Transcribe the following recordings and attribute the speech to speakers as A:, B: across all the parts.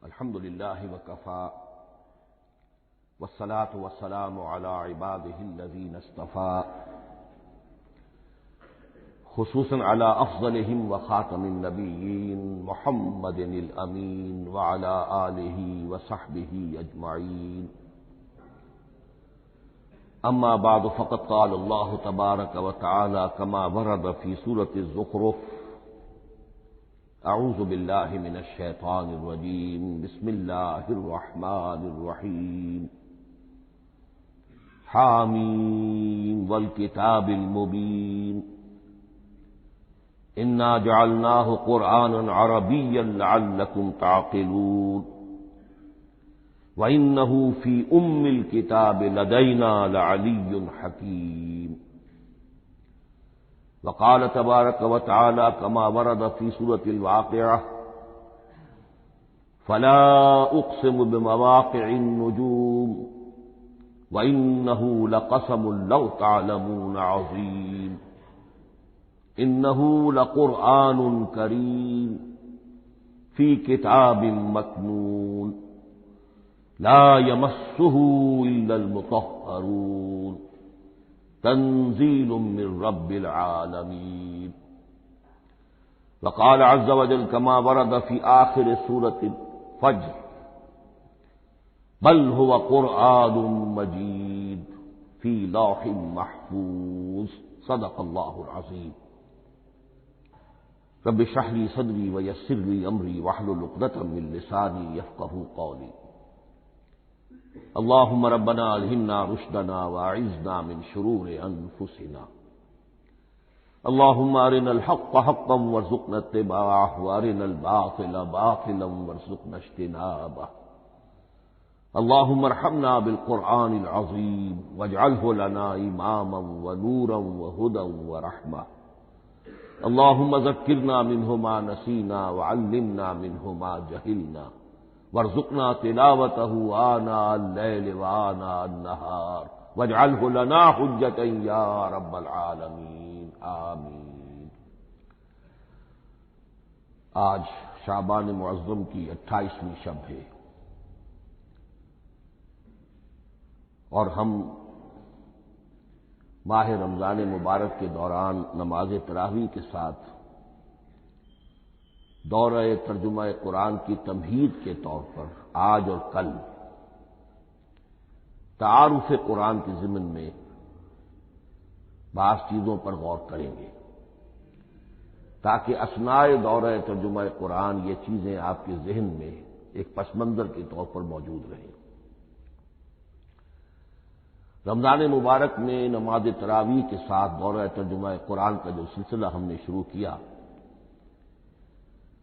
A: الحمد للہ وکفی والصلاة والسلام علی عباده الذین اصطفی خصوصاً علی افضلهم وخاتم النبیین محمد الامین وعلی آلہ وصحبہ اجمعین اما بعد فقد قال اللہ تبارک وتعالی کما ورد فی سورة الزخرف اعوذ باللہ من الشیطان الرجیم بسم اللہ الرحمن الرحیم حامیم والکتاب المبین انا جعلناہ قرآنا عربیا لعلکم تعقلون وَإِنَّهُ فِي أُمِّ الْكِتَابِ لَدَيْنَا لَعَلِيٌّ حَكِيمٌ وقال تبارك وتعالى كما ورد في سورة الواقعة فلا أقسم بمواقع النجوم وإنه لقسم لو تعلمون عظيم إنه لقرآن كريم في كتاب مكنون لا يمسه إلا المطهرون تنزيل من رب العالمين وقال عز وجل كما ورد في آخر سورة الفجر بل هو قرآن مجيد في لوح محفوظ صدق الله العظيم رب اشرح لي صدري ويسر لي أمري واحلل عقدة من لساني يفقهوا قولي اللهم ربنا الہمنا رشدنا واعذنا من شرور انفسنا اللهم ارنا الحق حقا وارزقنا اتباعه وارنا الباطل باطلا وارزقنا اجتنابه اللهم ارحمنا بالقرآن العظيم واجعله لنا اماما ونورا وهدى ورحمة اللهم ذكرنا منه ما نسينا وعلمنا منه ما جهلنا وارزقنا تلاوته آناء الليل وآناء النهار واجعله لنا حجة يا رب العالمين آمین۔ آج شعبان معظم کی 28ویں شب ہے اور ہم ماہ رمضان مبارک کے دوران نماز تراویح کے ساتھ دورہ ترجمہ قرآن کی تمہید کے طور پر آج اور کل تعارف قرآن کے ضمن میں بعض چیزوں پر غور کریں گے تاکہ اثناء دورہ ترجمہ قرآن یہ چیزیں آپ کے ذہن میں ایک پس منظر کے طور پر موجود رہیں۔ رمضان مبارک میں نماز تراویح کے ساتھ دورہ ترجمہ قرآن کا جو سلسلہ ہم نے شروع کیا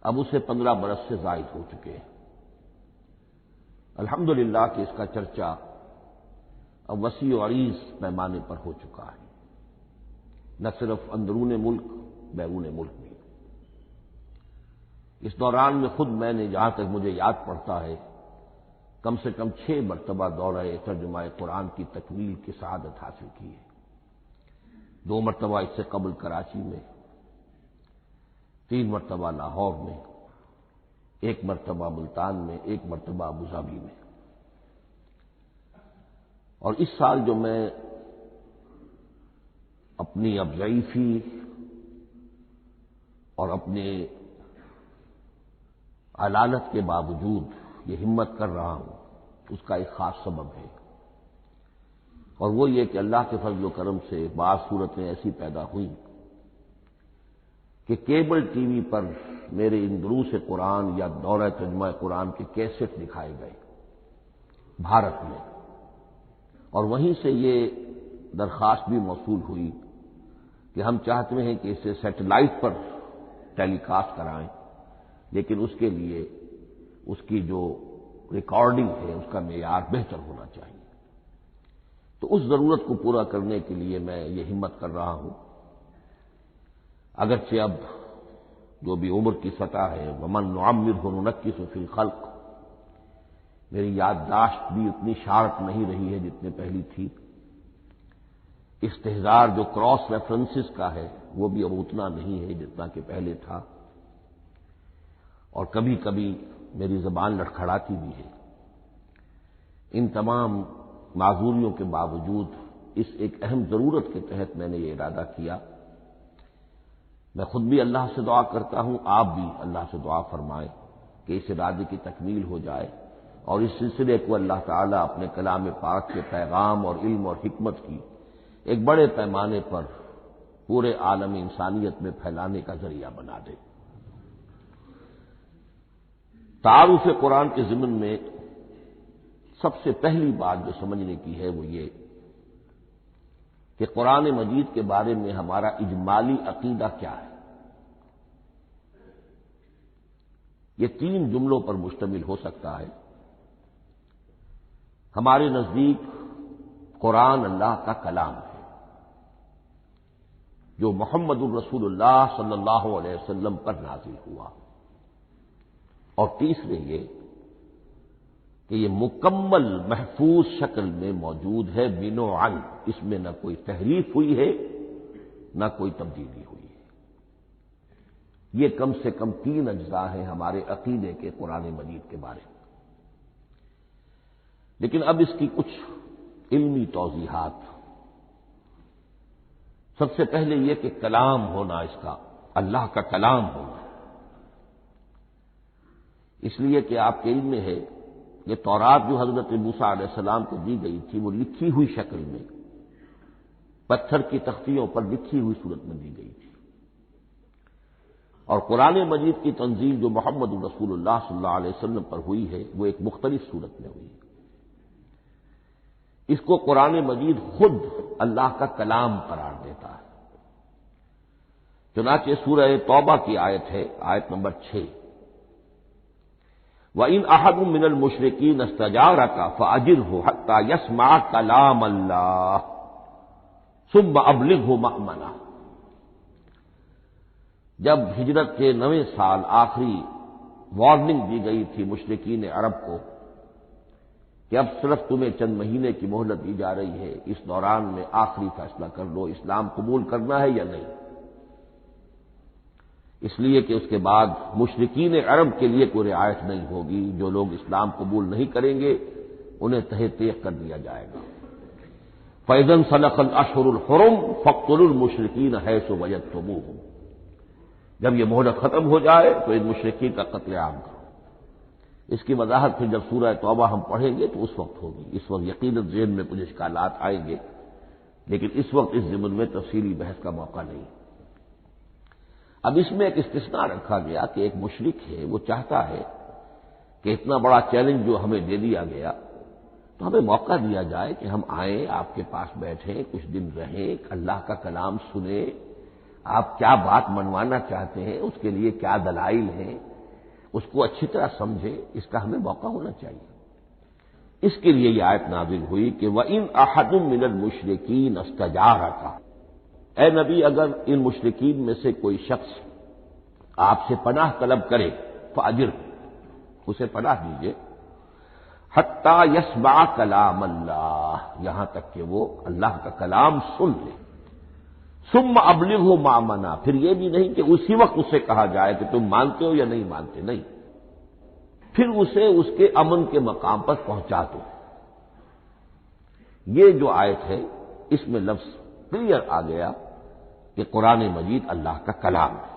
A: اب اسے 15 برس سے زائد ہو چکے ہیں۔ الحمدللہ کہ اس کا چرچا اب وسیع و عریض پیمانے پر ہو چکا ہے، نہ صرف اندرون ملک بیرون ملک بھی۔ اس دوران میں خود میں نے جہاں تک مجھے یاد پڑتا ہے کم سے کم 6 مرتبہ دورہ ترجمہ قرآن کی تکمیل کی سعادت حاصل کی ہے۔ 2 مرتبہ اس سے قبل کراچی میں، 3 مرتبہ لاہور میں، 1 مرتبہ ملتان میں، 1 مرتبہ ابوظہبی میں۔ اور اس سال جو میں اپنی اب ضعیفی اور اپنے علالت کے باوجود یہ ہمت کر رہا ہوں اس کا ایک خاص سبب ہے، اور وہ یہ کہ اللہ کے فضل و کرم سے بعض صورتیں ایسی پیدا ہوئیں کہ کیبل ٹی وی پر میرے ان دروس قرآن یا دورہ ترجمہ قرآن کے کیسٹ دکھائے گئے بھارت میں، اور وہیں سے یہ درخواست بھی موصول ہوئی کہ ہم چاہتے ہیں کہ اسے سیٹلائٹ پر ٹیلی کاسٹ کرائیں، لیکن اس کے لیے اس کی جو ریکارڈنگ ہے اس کا معیار بہتر ہونا چاہیے۔ تو اس ضرورت کو پورا کرنے کے لیے میں یہ ہمت کر رہا ہوں، اگرچہ اب جو بھی عمر کی سطح ہے ومن نعمرہ ننکسہ فی الخلق، میری یادداشت بھی اتنی شارپ نہیں رہی ہے جتنے پہلی تھی، استحضار جو کراس ریفرنسز کا ہے وہ بھی اب اتنا نہیں ہے جتنا کہ پہلے تھا، اور کبھی کبھی میری زبان لڑکھڑاتی بھی ہے۔ ان تمام معذوریوں کے باوجود اس ایک اہم ضرورت کے تحت میں نے یہ ارادہ کیا۔ میں خود بھی اللہ سے دعا کرتا ہوں، آپ بھی اللہ سے دعا فرمائیں کہ اس ارادے کی تکمیل ہو جائے اور اس سلسلے کو اللہ تعالیٰ اپنے کلام پاک کے پیغام اور علم اور حکمت کی ایک بڑے پیمانے پر پورے عالم انسانیت میں پھیلانے کا ذریعہ بنا دے۔ تعارف قرآن کے ضمن میں سب سے پہلی بات جو سمجھنے کی ہے وہ یہ کہ قرآن مجید کے بارے میں ہمارا اجمالی عقیدہ کیا ہے۔ یہ 3 جملوں پر مشتمل ہو سکتا ہے۔ ہمارے نزدیک قرآن اللہ کا کلام ہے جو محمد الرسول اللہ صلی اللہ علیہ وسلم پر نازل ہوا، اور تیسرے یہ کہ یہ مکمل محفوظ شکل میں موجود ہے، من و عن، اس میں نہ کوئی تحریف ہوئی ہے نہ کوئی تبدیلی ہوئی ہے۔ یہ کم سے کم 3 اجزاء ہیں ہمارے عقیدے کے قرآن مجید کے بارے میں۔ لیکن اب اس کی کچھ علمی توضیحات۔ سب سے پہلے یہ کہ کلام ہونا، اس کا اللہ کا کلام ہونا، اس لیے کہ آپ کے علم میں ہے یہ تورات جو حضرت موسیٰ علیہ السلام کو دی گئی تھی وہ لکھی ہوئی شکل میں پتھر کی تختیوں پر لکھی ہوئی صورت میں دی گئی تھی، اور قرآن مجید کی تنزیل جو محمد رسول اللہ صلی اللہ علیہ وسلم پر ہوئی ہے وہ ایک مختلف صورت میں ہوئی ہے۔ اس کو قرآن مجید خود اللہ کا کلام قرار دیتا ہے۔ چنانچہ سورہ توبہ کی آیت ہے، آیت نمبر 6، وَإِنْ أَحَدٌ مِّنَ الْمُشْرِكِينَ اسْتَجَارَكَ فَأَجِرْهُ حَتَّى يَسْمَعَ كَلَامَ اللَّهِ ثُمَّ أَبْلِغْهُ مَأْمَنَهُ۔ جب ہجرت کے 9ویں سال آخری وارننگ دی گئی تھی مشرکین عرب کو کہ اب صرف تمہیں چند مہینے کی مہلت دی جا رہی ہے، اس دوران میں آخری فیصلہ کر لو اسلام قبول کرنا ہے یا نہیں، اس لیے کہ اس کے بعد مشرکین عرب کے لیے کوئی رعایت نہیں ہوگی، جو لوگ اسلام قبول نہیں کریں گے انہیں تہہ تیغ کر دیا جائے گا۔ فَإِذَا انْسَلَخَ الْأَشْهُرُ الْحُرُمُ فَاقْتُلُوا الْمُشْرِكِينَ حَيْثُ وَجَدتُّمُوهُمْ۔ جب یہ مہلت ختم ہو جائے تو ان مشرکین کا قتل عام کرو۔ اس کی وضاحت پھر جب سورہ توبہ ہم پڑھیں گے تو اس وقت ہوگی، اس وقت یقیناً ذہن میں کچھ اشکالات آئیں گے، لیکن اس وقت اس ضمن میں تفصیلی بحث کا موقع نہیں۔ اب اس میں ایک استثناء رکھا گیا کہ ایک مشرک ہے وہ چاہتا ہے کہ اتنا بڑا چیلنج جو ہمیں دے دیا گیا تو ہمیں موقع دیا جائے کہ ہم آئیں، آپ کے پاس بیٹھیں، کچھ دن رہیں، اللہ کا کلام سنیں، آپ کیا بات منوانا چاہتے ہیں، اس کے لیے کیا دلائل ہیں، اس کو اچھی طرح سمجھیں، اس کا ہمیں موقع ہونا چاہیے۔ اس کے لیے یہ آیت نازل ہوئی کہ وَإِنْ أَحَدٌ مِّنَ الْمُشْرِكِينَ اسْتَجَارَكَ، اے نبی اگر ان مشرکین میں سے کوئی شخص آپ سے پناہ طلب کرے فَأَجِرْهُ، اسے پناہ دیجیے، حَتَّى يَسْمَعَ كَلَامَ اللَّهِ، یہاں تک کہ وہ اللہ کا کلام سن لے، ثُمَّ أَبْلِغْهُ مَأْمَنًا، پھر یہ بھی نہیں کہ اسی وقت اسے کہا جائے کہ تم مانتے ہو یا نہیں مانتے، نہیں، پھر اسے اس کے امن کے مقام پر پہنچا دو۔ یہ جو آیت ہے اس میں لفظ کلیئر آ گیا کہ قرآن مجید اللہ کا کلام ہے۔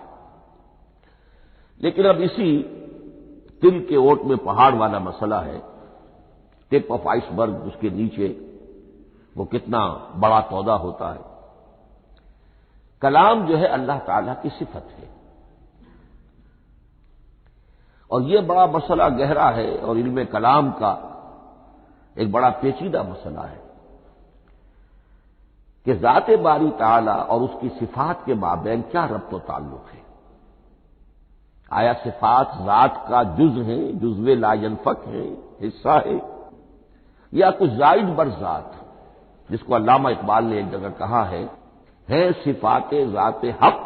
A: لیکن اب اسی تل کے اوٹ میں پہاڑ والا مسئلہ ہے، ٹپ آف آئس برگ، اس کے نیچے وہ کتنا بڑا تودا ہوتا ہے۔ کلام جو ہے اللہ تعالی کی صفت ہے، اور یہ بڑا مسئلہ گہرا ہے، اور علم کلام کا ایک بڑا پیچیدہ مسئلہ ہے کہ ذات باری تعالی اور اس کی صفات کے مابین کیا ربط و تعلق ہے۔ آیا صفات ذات کا جز ہیں، جزو لا ینفک ہیں، حصہ ہے، یا کچھ زائد بر ذات، جس کو علامہ اقبال نے ایک جگہ کہا ہے صفات ذات حق،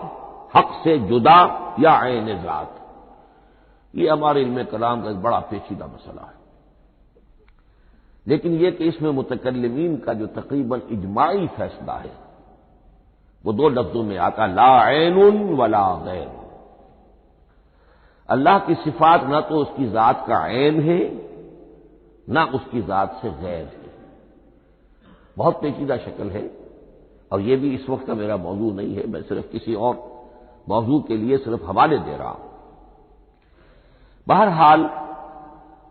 A: حق سے جدا یا عین ذات۔ یہ ہمارے علم کلام کا ایک بڑا پیچیدہ مسئلہ ہے، لیکن یہ کہ اس میں متکلمین کا جو تقریباً اجماعی فیصلہ ہے وہ 2 لفظوں میں آتا، لا عین ولا غیر، اللہ کی صفات نہ تو اس کی ذات کا عین ہے نہ اس کی ذات سے غیر ہے، بہت پیچیدہ شکل ہے، اور یہ بھی اس وقت کا میرا موضوع نہیں ہے، میں صرف کسی اور موضوع کے لیے صرف حوالے دے رہا ہوں۔ بہرحال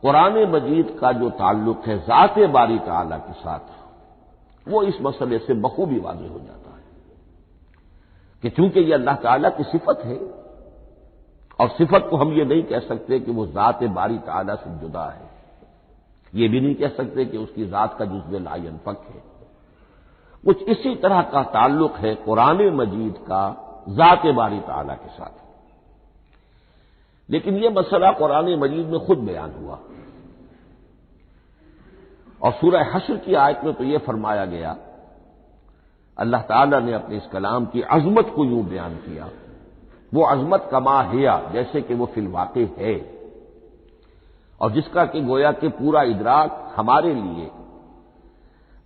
A: قرآن مجید کا جو تعلق ہے ذات باری تعالی کے ساتھ، وہ اس مسئلے سے بخوبی واضح ہو جاتا ہے کہ چونکہ یہ اللہ تعالی کی صفت ہے، اور صفت کو ہم یہ نہیں کہہ سکتے کہ وہ ذات باری تعالی سے جدا ہے، یہ بھی نہیں کہہ سکتے کہ اس کی ذات کا جزو لا ينفک ہے۔ کچھ اسی طرح کا تعلق ہے قرآن مجید کا ذات باری تعالی کے ساتھ، لیکن یہ مسئلہ قرآن مجید میں خود بیان ہوا، اور سورہ حشر کی آیت میں تو یہ فرمایا گیا، اللہ تعالیٰ نے اپنے اس کلام کی عظمت کو یوں بیان کیا، وہ عظمت کما ہیا، جیسے کہ وہ فی الواقع ہے، اور جس کا کہ گویا کہ پورا ادراک ہمارے لیے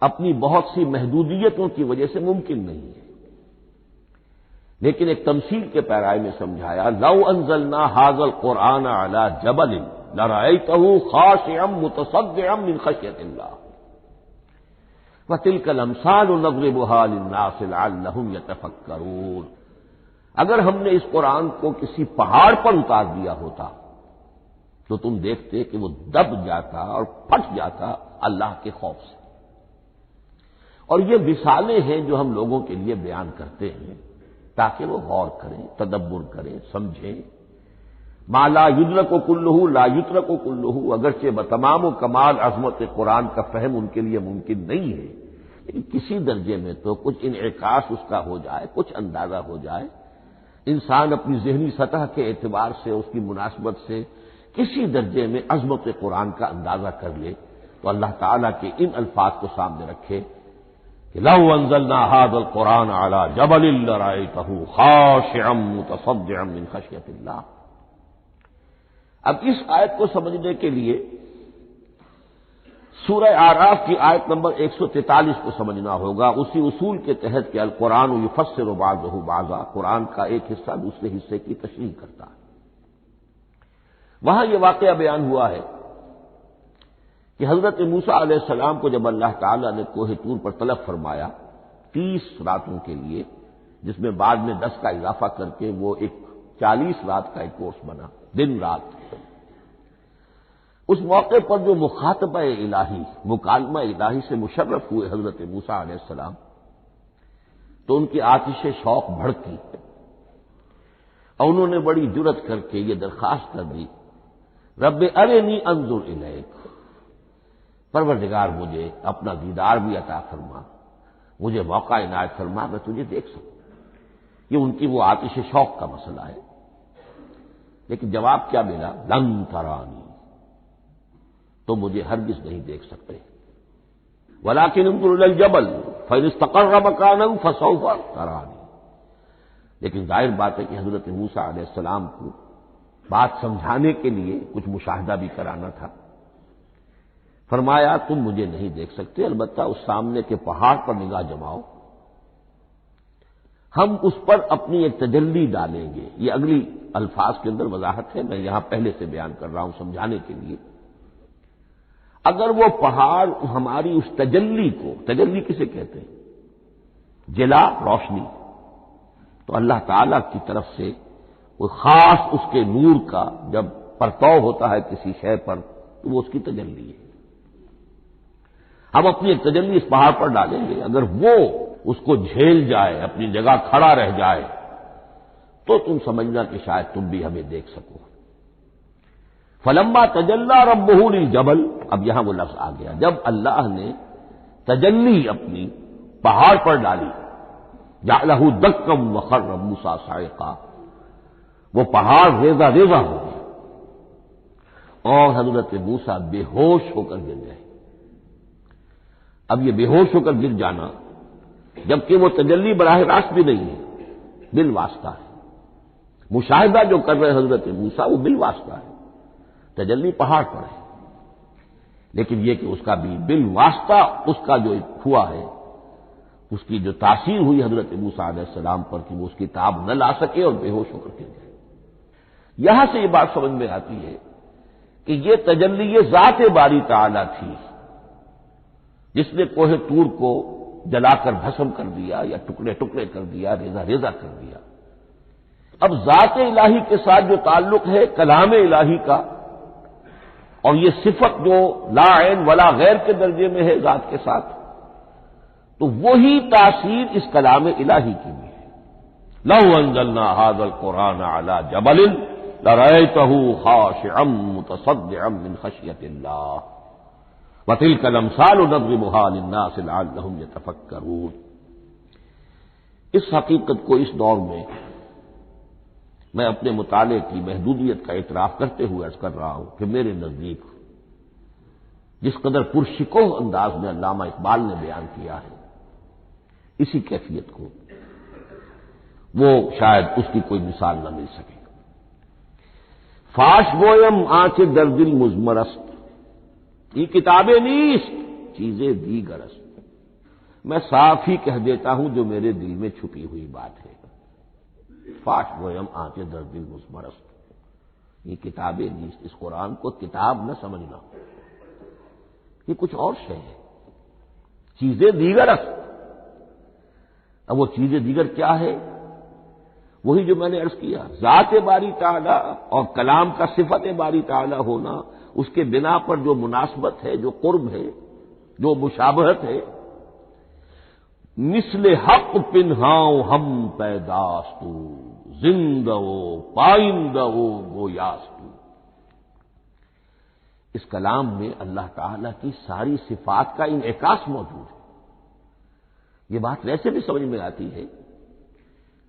A: اپنی بہت سی محدودیتوں کی وجہ سے ممکن نہیں ہے، لیکن ایک تمثیل کے پیرائے میں سمجھایا، لو انزلنا ھذا القرآن علی جبل لرأیتہ خاشعا متصدعا من خشیۃ اللہ وتلک الامثال نضربها للناس لعلهم یتفکرون۔ اگر ہم نے اس قرآن کو کسی پہاڑ پر اتار دیا ہوتا تو تم دیکھتے کہ وہ دب جاتا اور پھٹ جاتا اللہ کے خوف سے۔ اور یہ مثالیں ہیں جو ہم لوگوں کے لیے بیان کرتے ہیں تاکہ وہ غور کریں، تدبر کریں، سمجھیں۔ ما لا یدرک کلہ لا یترک کلہ، اگرچہ بتمام و کمال عظمت قرآن کا فہم ان کے لیے ممکن نہیں ہے، لیکن کسی درجے میں تو کچھ انعکاس اس کا ہو جائے، کچھ اندازہ ہو جائے، انسان اپنی ذہنی سطح کے اعتبار سے، اس کی مناسبت سے کسی درجے میں عظمت قرآن کا اندازہ کر لے، تو اللہ تعالیٰ کے ان الفاظ کو سامنے رکھے کہ لو انزلنا ھذا القرآن علی جبل لرأیتہ خاشعا متصدعا من خشیۃ اللہ۔ اب اس آیت کو سمجھنے کے لیے سورہ اعراف کی آیت نمبر 143 کو سمجھنا ہوگا، اسی اصول کے تحت کہ القرآن یفسر بعضہ بعضا، قرآن کا ایک حصہ دوسرے حصے کی تشریح کرتا ہے۔ وہاں یہ واقعہ بیان ہوا ہے کہ حضرت موسیٰ علیہ السلام کو جب اللہ تعالیٰ نے کوہ طور پر طلب فرمایا 30 راتوں کے لیے، جس میں بعد میں 10 کا اضافہ کر کے وہ ایک 40 رات کا ایک کورس بنا، دن رات، اس موقع پر جو مخاطبہ الہی، مکالمہ الہی سے مشرف ہوئے حضرت موسیٰ علیہ السلام، تو ان کی آتش شوق بھڑکی اور انہوں نے بڑی جرأت کر کے یہ درخواست کر دی، رب ارنی انظر الیک، پروردگار مجھے اپنا دیدار بھی عطا فرما، مجھے موقع عنایت فرما، میں تجھے دیکھ سکوں۔ یہ ان کی وہ آتش شوق کا مسئلہ ہے، لیکن جواب کیا ملا؟ لن ترانی، تو مجھے ہرگز نہیں دیکھ سکتے، ولکن انظر الی الجبل فإن استقر مکانہ فسوف ترانی۔ لیکن ظاہر بات ہے کہ حضرت موسیٰ علیہ السلام کو بات سمجھانے کے لیے کچھ مشاہدہ بھی کرانا تھا۔ فرمایا تم مجھے نہیں دیکھ سکتے، البتہ اس سامنے کے پہاڑ پر نگاہ جماؤ، ہم اس پر اپنی ایک تجلی ڈالیں گے۔ یہ اگلی الفاظ کے اندر وضاحت ہے، میں یہاں پہلے سے بیان کر رہا ہوں سمجھانے کے لیے۔ اگر وہ پہاڑ ہماری اس تجلی کو، تجلی کسے کہتے ہیں؟ جلا، روشنی، تو اللہ تعالی کی طرف سے کوئی خاص اس کے نور کا جب پرتو ہوتا ہے کسی شے پر تو وہ اس کی تجلی ہے۔ ہم اپنی ایک تجلی اس پہاڑ پر ڈالیں گے، اگر وہ اس کو جھیل جائے، اپنی جگہ کھڑا رہ جائے، تو تم سمجھنا کہ شاید تم بھی ہمیں دیکھ سکو۔ فلما تجلی ربہ للجبل، اب یہاں وہ لفظ آ گیا، جب اللہ نے تجلی اپنی پہاڑ پر ڈالی، جعلہ دکا وخر موسیٰ صعقا، وہ پہاڑ ریزہ ریزہ ہو گیا اور حضرت موسیٰ بے ہوش ہو کر گر گئے۔ اب یہ بے ہوش ہو کر گر جانا، جبکہ وہ تجلی براہ راست بھی نہیں ہے، بالواسطہ ہے۔ مشاہدہ جو کر رہے حضرت موسیٰ وہ بالواسطہ ہے، تجلی پہاڑ پر ہے، لیکن یہ کہ اس کا بھی بالواسطہ اس کا جو ہوا ہے، اس کی جو تاثیر ہوئی حضرت موسیٰ علیہ السلام پر کہ وہ اس کی تاب نہ لا سکے اور بے ہوش ہو کر گر گئے۔ یہاں سے یہ بات سمجھ میں آتی ہے کہ یہ تجلی ذات باری تعالی تھی جس نے کوہ طور کو جلا کر بھسم کر دیا یا ٹکڑے ٹکڑے کر دیا، ریزہ ریزہ کر دیا۔ اب ذات الہی کے ساتھ جو تعلق ہے کلام الہی کا، اور یہ صفت جو لا عین ولا غیر کے درجے میں ہے ذات کے ساتھ، تو وہی تاثیر اس کلام الہی کی بھی ہے۔ لو انزلنا هذا القرآن على جبل لرأيته خاشعا متصدعا من خشية الله وتلك الامثال نضربها للناس لعلهم يتفكرون۔ اس حقیقت کو اس دور میں اپنے مطالعے کی محدودیت کا اعتراف کرتے ہوئے عرض کر رہا ہوں کہ میرے نزدیک جس قدر پرشکوہ انداز میں علامہ اقبال نے بیان کیا ہے اسی کیفیت کو وہ شاید اس کی کوئی مثال نہ مل سکے۔ فاش گویم آنچ در دل مزمرست، یہ کتابیں نیست چیزیں دیگرست، میں صاف ہی کہہ دیتا ہوں جو میرے دل میں چھپی ہوئی بات ہے۔ فاش گویم آنچ در دل مزمرست، یہ کتابیں نیست، اس قرآن کو کتاب نہ سمجھنا، یہ کچھ اور شے ہے، چیزیں دیگرست۔ اب وہ چیزیں دیگر کیا ہے؟ وہی جو میں نے عرض کیا، ذات باری تعالی اور کلام کا صفت باری تعالی ہونا، اس کے بنا پر جو مناسبت ہے، جو قرب ہے، جو مشابہت ہے۔ مثل حق پنہاؤ ہم پیداستو، زندہ و پائندہ و گویاستو۔ اس کلام میں اللہ تعالی کی ساری صفات کا انعکاس موجود ہے۔ یہ بات ویسے بھی سمجھ میں آتی ہے،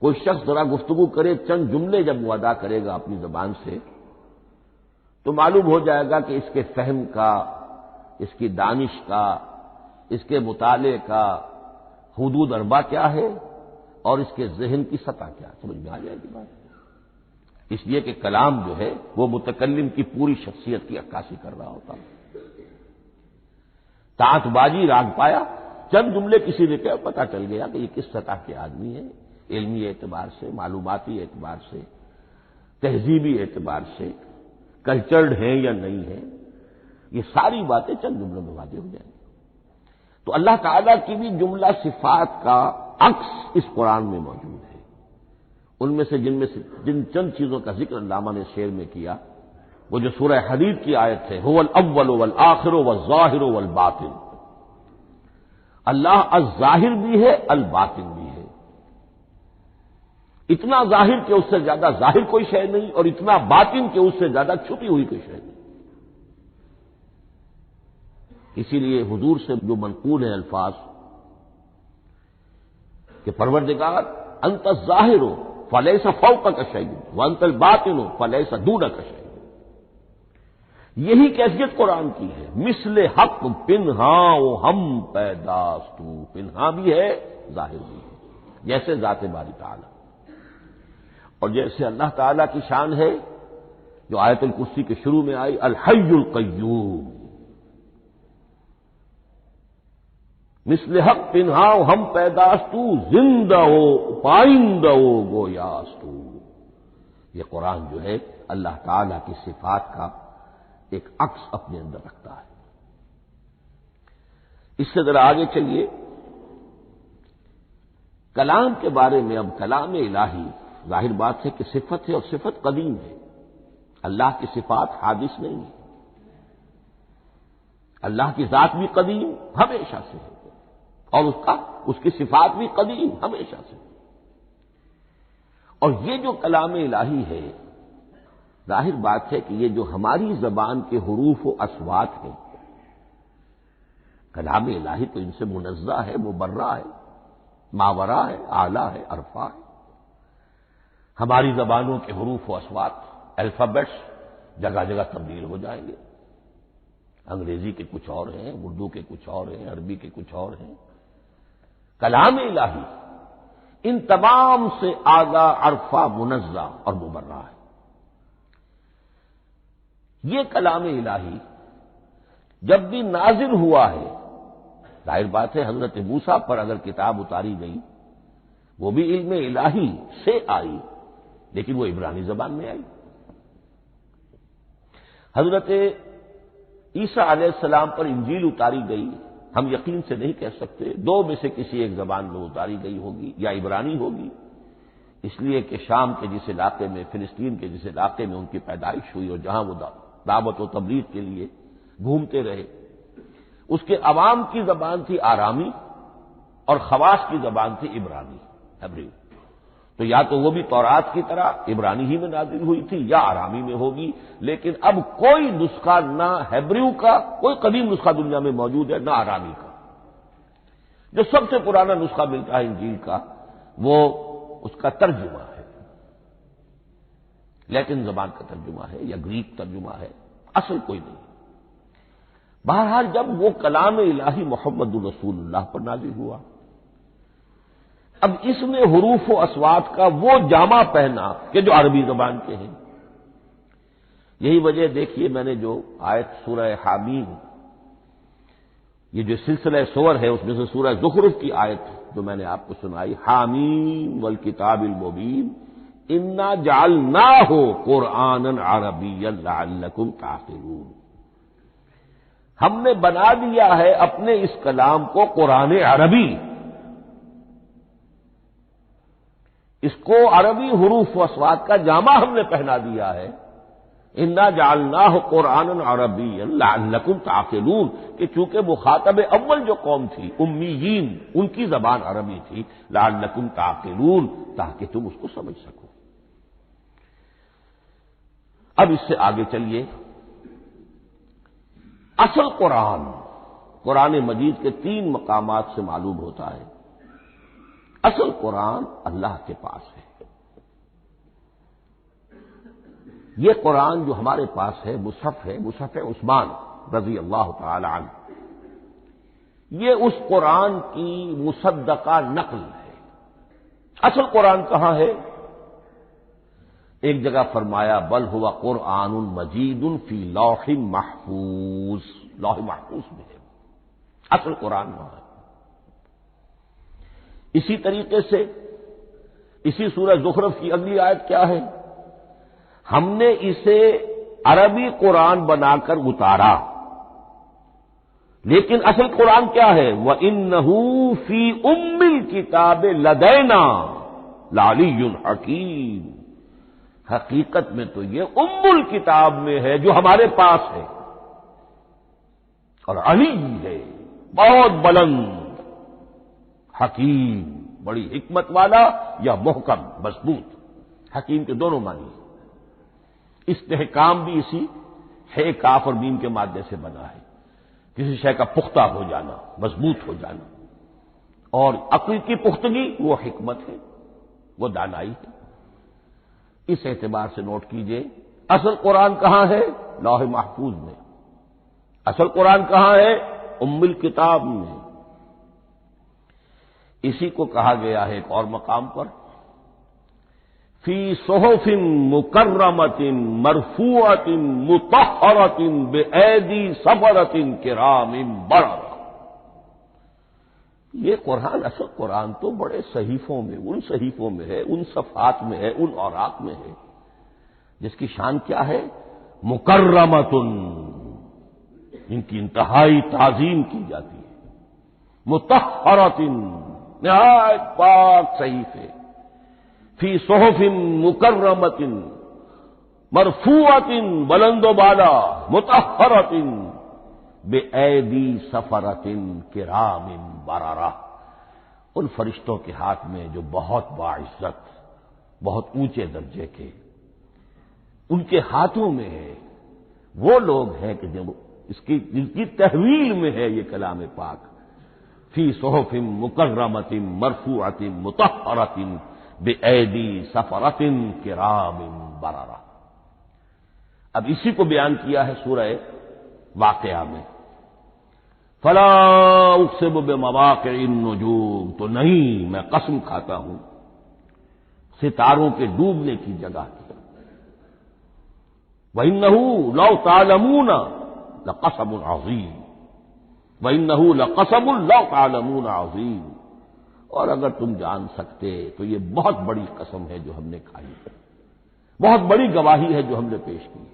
A: کوئی شخص ذرا گفتگو کرے، چند جملے جب وہ ادا کرے گا اپنی زبان سے تو معلوم ہو جائے گا کہ اس کے فہم کا، اس کی دانش کا، اس کے مطالعے کا حدود اربع کیا ہے اور اس کے ذہن کی سطح کیا، سمجھ میں آ جائے گی بات۔ اس لیے کہ کلام جو ہے وہ متکلم کی پوری شخصیت کی عکاسی کر رہا ہوتا ہے۔ تانت بازی راگ پایا، چند جملے کسی نے کہا، پتہ چل گیا کہ یہ کس سطح کے آدمی ہے، علمی اعتبار سے، معلوماتی اعتبار سے، تہذیبی اعتبار سے، کلچرڈ ہیں یا نہیں ہیں، یہ ساری باتیں چند جملوں میں واضح ہو جائیں گی۔ تو اللہ تعالیٰ کی بھی جملہ صفات کا عکس اس قرآن میں موجود ہے۔ ان میں سے جن چند چیزوں کا ذکر علامہ نے شعر میں کیا، وہ جو سورہ حدید کی آیت ہے، هو الاول والآخر والظاہر والباطن، اللہ الظاہر بھی ہے، الباطن بھی ہے، اتنا ظاہر کہ اس سے زیادہ ظاہر کوئی شے نہیں، اور اتنا باطن کہ اس سے زیادہ چھپی ہوئی کوئی شے نہیں۔ اسی لیے حضور سے جو منقول ہیں الفاظ کہ پروردگار انت الظاہر فلیس فوقک شیء وانت الباطن فلیس دونک شیء، یہی کیفیت قرآن کی ہے۔ مثل حق پنہاں و ہم پیداستو، پنہاں بھی ہے ظاہر بھی ہے، جیسے ذات باری تعالی، اور جیسے اللہ تعالی کی شان ہے جو آیت الکرسی کے شروع میں آئی، الحی القیوم، مثل حق پنہاؤ ہم پیداستو، زندہ ہو پائندہ ہو گویاستو۔ یہ قرآن جو ہے اللہ تعالی کی صفات کا ایک عکس اپنے اندر رکھتا ہے۔ اس سے ذرا آگے چلیے، کلام کے بارے میں۔ اب کلام الہی ظاہر بات ہے کہ صفت ہے، اور صفت قدیم ہے، اللہ کی صفات حادث نہیں ہے، اللہ کی ذات بھی قدیم ہمیشہ سے ہے، اور اس کی صفات بھی قدیم ہمیشہ سے۔ اور یہ جو کلام الہی ہے، ظاہر بات ہے کہ یہ جو ہماری زبان کے حروف و اصوات ہیں، کلام الہی تو ان سے منزہ ہے، مبرہ ہے، ماورا ہے، اعلیٰ ہے، عرفہ ہے۔ ہماری زبانوں کے حروف و اصوات، الفابیٹس جگہ جگہ تبدیل ہو جائیں گے، انگریزی کے کچھ اور ہیں، اردو کے کچھ اور ہیں، عربی کے کچھ اور ہیں۔ کلام الہی ان تمام سے اعلیٰ، عرفہ، منزہ اور مبرہ ہے۔ یہ کلام الہی جب بھی نازل ہوا ہے، ظاہر بات ہے حضرت موسیٰ پر اگر کتاب اتاری گئی وہ بھی علم الہی سے آئی، لیکن وہ عبرانی زبان میں آئی، حضرت عیسیٰ علیہ السلام پر انجیل اتاری گئی، ہم یقین سے نہیں کہہ سکتے، دو میں سے کسی ایک زبان میں اتاری گئی ہوگی، یا عبرانی ہوگی، اس لیے کہ شام کے جس علاقے میں، فلسطین کے جس علاقے میں ان کی پیدائش ہوئی اور جہاں وہ دعوت و تبلیغ کے لیے گھومتے رہے، اس کے عوام کی زبان تھی آرامی اور خواص کی زبان تھی عبرانی، ہیبریو۔ تو یا تو وہ بھی تورات کی طرح عبرانی ہی میں نازل ہوئی تھی یا آرامی میں ہوگی، لیکن اب کوئی نسخہ نہ ہیبریو کا، کوئی قدیم نسخہ دنیا میں موجود ہے، نہ آرامی کا۔ جو سب سے پرانا نسخہ ملتا ہے انجیل کا وہ اس کا ترجمہ ہے، لیٹن زبان کا ترجمہ ہے یا گریک ترجمہ ہے، اصل کوئی نہیں۔ بہرحال جب وہ کلام الہی محمد الرسول اللہ پر نازل ہوا، اب اس نے حروف و اصوات کا وہ جامہ پہنا کہ جو عربی زبان کے ہیں۔ یہی وجہ دیکھیے، میں نے جو آیت سورہ حامیم، یہ جو سلسلہ سور ہے اس میں سے سورہ زخرف کی آیت جو میں نے آپ کو سنائی، حامیم والکتاب المبین انا جعلناہ قرآنا عربیا لعلکم تعقلون، ہم نے بنا دیا ہے اپنے اس کلام کو قرآن عربی، اس کو عربی حروف و اصوات کا جامہ ہم نے پہنا دیا ہے، انا جعلناہ قرآنا عربیا لعلکم تعقلون، کہ چونکہ مخاطب اول جو قوم تھی امیین، ان کی زبان عربی تھی، لعلکم تعقلون، تاکہ تم اس کو سمجھ سکو۔ اب اس سے آگے چلیے، اصل قرآن مجید کے 3 مقامات سے معلوم ہوتا ہے، اصل قرآن اللہ کے پاس ہے۔ یہ قرآن جو ہمارے پاس ہے، مصحف عثمان رضی اللہ تعالی عنہ، یہ اس قرآن کی مصدقہ نقل ہے۔ اصل قرآن کہاں ہے؟ ایک جگہ فرمایا بل ہوا قرآن مجید فی لوح محفوظ، لوح محفوظ میں ہے اصل قرآن وہاں ہے۔ اسی طریقے سے اسی سورہ زخرف کی اگلی آیت کیا ہے؟ ہم نے اسے عربی قرآن بنا کر اتارا، لیکن اصل قرآن کیا ہے؟ وَإِنَّهُ فِي أُمِّ الْكِتَابِ لَدَيْنَا لَعَلِيٌّ حَكِيمٌ، حقیقت میں تو یہ ام الکتاب میں ہے جو ہمارے پاس ہے، اور علی ہے بہت بلند، حکیم بڑی حکمت والا، یا محکم مضبوط، حکیم کے دونوں معنی ہیں۔ استحکام بھی اسی ہے کاف اور میم کے مادے سے بنا ہے، کسی شے کا پختہ ہو جانا، مضبوط ہو جانا، اور عقل کی پختگی وہ حکمت ہے، وہ دانائی ہے۔ اس اعتبار سے نوٹ کیجئے، اصل قرآن کہاں ہے؟ لوح محفوظ میں۔ اصل قرآن کہاں ہے؟ ام الکتاب میں۔ اسی کو کہا گیا ہے ایک اور مقام پر، فی صحف مکرمۃ مرفوعۃ مطہرۃ بأیدی سفرۃ کرام بررہ۔ یہ قرآن، اصل قرآن تو بڑے صحیفوں میں، ان صحیفوں میں ہے، ان صفحات میں ہے، ان اوراق میں ہے، جس کی شان کیا ہے؟ مکرمۃ، ان کی انتہائی تعظیم کی جاتی ہے، مطہرۃ، نہایت پاک صحیفے، فی صحف مکرمۃ مرفوعۃ، بلند و بالا، مطہرۃ بِأَیْدِی سَفَرَةٍ کِرَامٍ بَرَرَةٍ، ان فرشتوں کے ہاتھ میں جو بہت باعزت، بہت اونچے درجے کے، ان کے ہاتھوں میں ہے۔ وہ لوگ ہیں کہ جن کی تحویل میں ہے یہ کلام پاک، فی صحف مکرمۃ مرفوعۃ مطہرۃ بِأَیْدِی سَفَرَةٍ کِرَامٍ بَرَرَةٍ۔ اب اسی کو بیان کیا ہے سورہ واقعہ میں، فلا اقسم بمواقع النجوم، تو نہیں، میں قسم کھاتا ہوں ستاروں کے ڈوبنے کی جگہ کی۔ وَإِنَّهُ لَوْ تَعْلَمُونَ لَقَسَمٌ عَظِيمٌ، وَإِنَّهُ لَقَسَمٌ لَوْ تَعْلَمُونَ عَظِيمٌ، اور اگر تم جان سکتے تو یہ بہت بڑی قسم ہے جو ہم نے کھائی ہے، بہت بڑی گواہی ہے جو ہم نے پیش کی ہے۔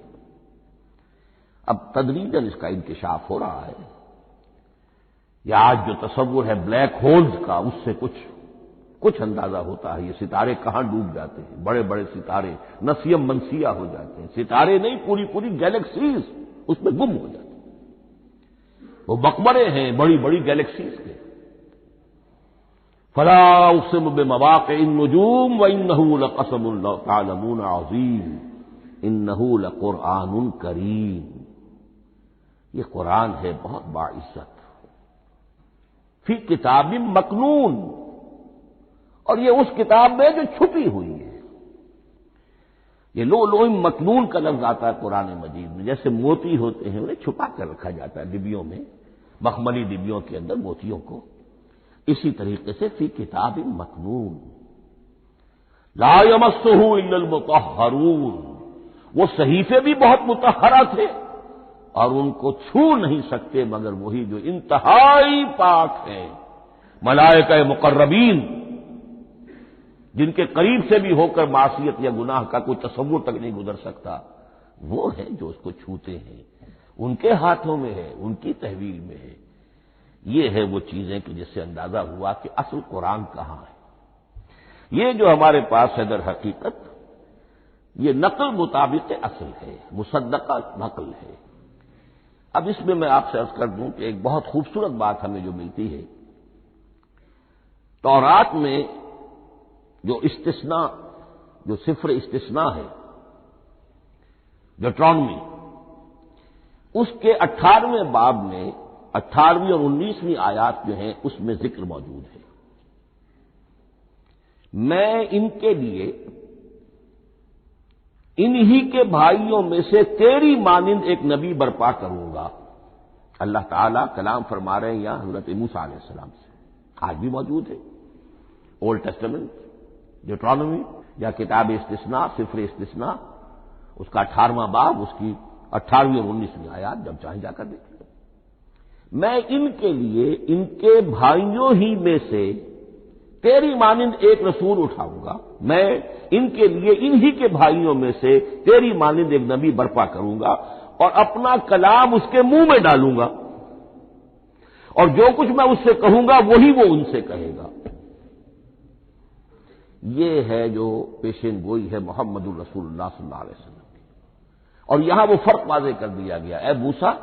A: اب تدریجاً اس کا انکشاف ہو رہا ہے. یہ آج جو تصور ہے بلیک ہولز کا، اس سے کچھ اندازہ ہوتا ہے یہ ستارے کہاں ڈوب جاتے ہیں. بڑے بڑے ستارے نسیم منسیہ ہو جاتے ہیں. ستارے نہیں، پوری گیلیکسیز اس میں گم ہو جاتے ہیں. وہ مقبرے ہیں بڑی بڑی گیلیکسیز کے. فلا اقسم بمواقع النجوم وانه لقسم لو تعلمون عظیم انه لقرآن کریم. یہ قرآن ہے بہت باعزت، فی کتاب مکنون، اور یہ اس کتاب میں جو چھپی ہوئی ہے. یہ لؤلؤ مکنون کا لفظ آتا ہے قرآن مجید میں. جیسے موتی ہوتے ہیں انہیں چھپا کر رکھا جاتا ہے ڈبیوں میں، مخملی ڈبیوں کے اندر موتیوں کو، اسی طریقے سے فی کتاب مکنون. لا یمسہ الا المطہرون، وہ صحیفے بھی بہت مطہرہ تھے اور ان کو چھو نہیں سکتے مگر وہی جو انتہائی پاک ہیں. ملائکہ مقربین، جن کے قریب سے بھی ہو کر معصیت یا گناہ کا کوئی تصور تک نہیں گزر سکتا، وہ ہے جو اس کو چھوتے ہیں. ان کے ہاتھوں میں ہے، ان کی تحویل میں ہے. یہ ہے وہ چیزیں کہ جس سے اندازہ ہوا کہ اصل قرآن کہاں ہے. یہ جو ہمارے پاس ہے در حقیقت یہ نقل مطابق اصل ہے، مصدقہ نقل ہے. اب اس میں آپ سے عرض کر دوں کہ ایک بہت خوبصورت بات ہمیں جو ملتی ہے، تورات میں جو استثناء، جو صفر استثناء ہے، ڈیوٹرانومی، اس کے 18ویں باب میں 18ویں اور 19ویں آیات جو ہیں اس میں ذکر موجود ہے. میں ان کے لیے انہی کے بھائیوں میں سے تیری مانند ایک نبی برپا کروں گا. اللہ تعالیٰ کلام فرما رہے ہیں یہاں حضرت موسیٰ علیہ السلام سے. آج بھی موجود ہے اولڈ ٹیسٹمنٹ، ڈیوٹرانومی یا کتاب استثناء، صفر استثناء، اس کا 18واں باب، اس کی 18ویں اور 19ویں آیات جب چاہیں جا کر دیکھیں. میں ان کے لیے ان کے بھائیوں ہی میں سے تیری مانند ایک رسول اٹھاؤں گا. میں ان کے لیے انہی کے بھائیوں میں سے تیری مانند ایک نبی برپا کروں گا اور اپنا کلام اس کے منہ میں ڈالوں گا، اور جو کچھ میں اس سے کہوں گا وہی وہ ان سے کہے گا. یہ ہے جو پیشین گوئی ہے محمد الرسول اللہ صلی اللہ علیہ وسلم کی. اور یہاں وہ فرق واضح کر دیا گیا، اے موسیٰ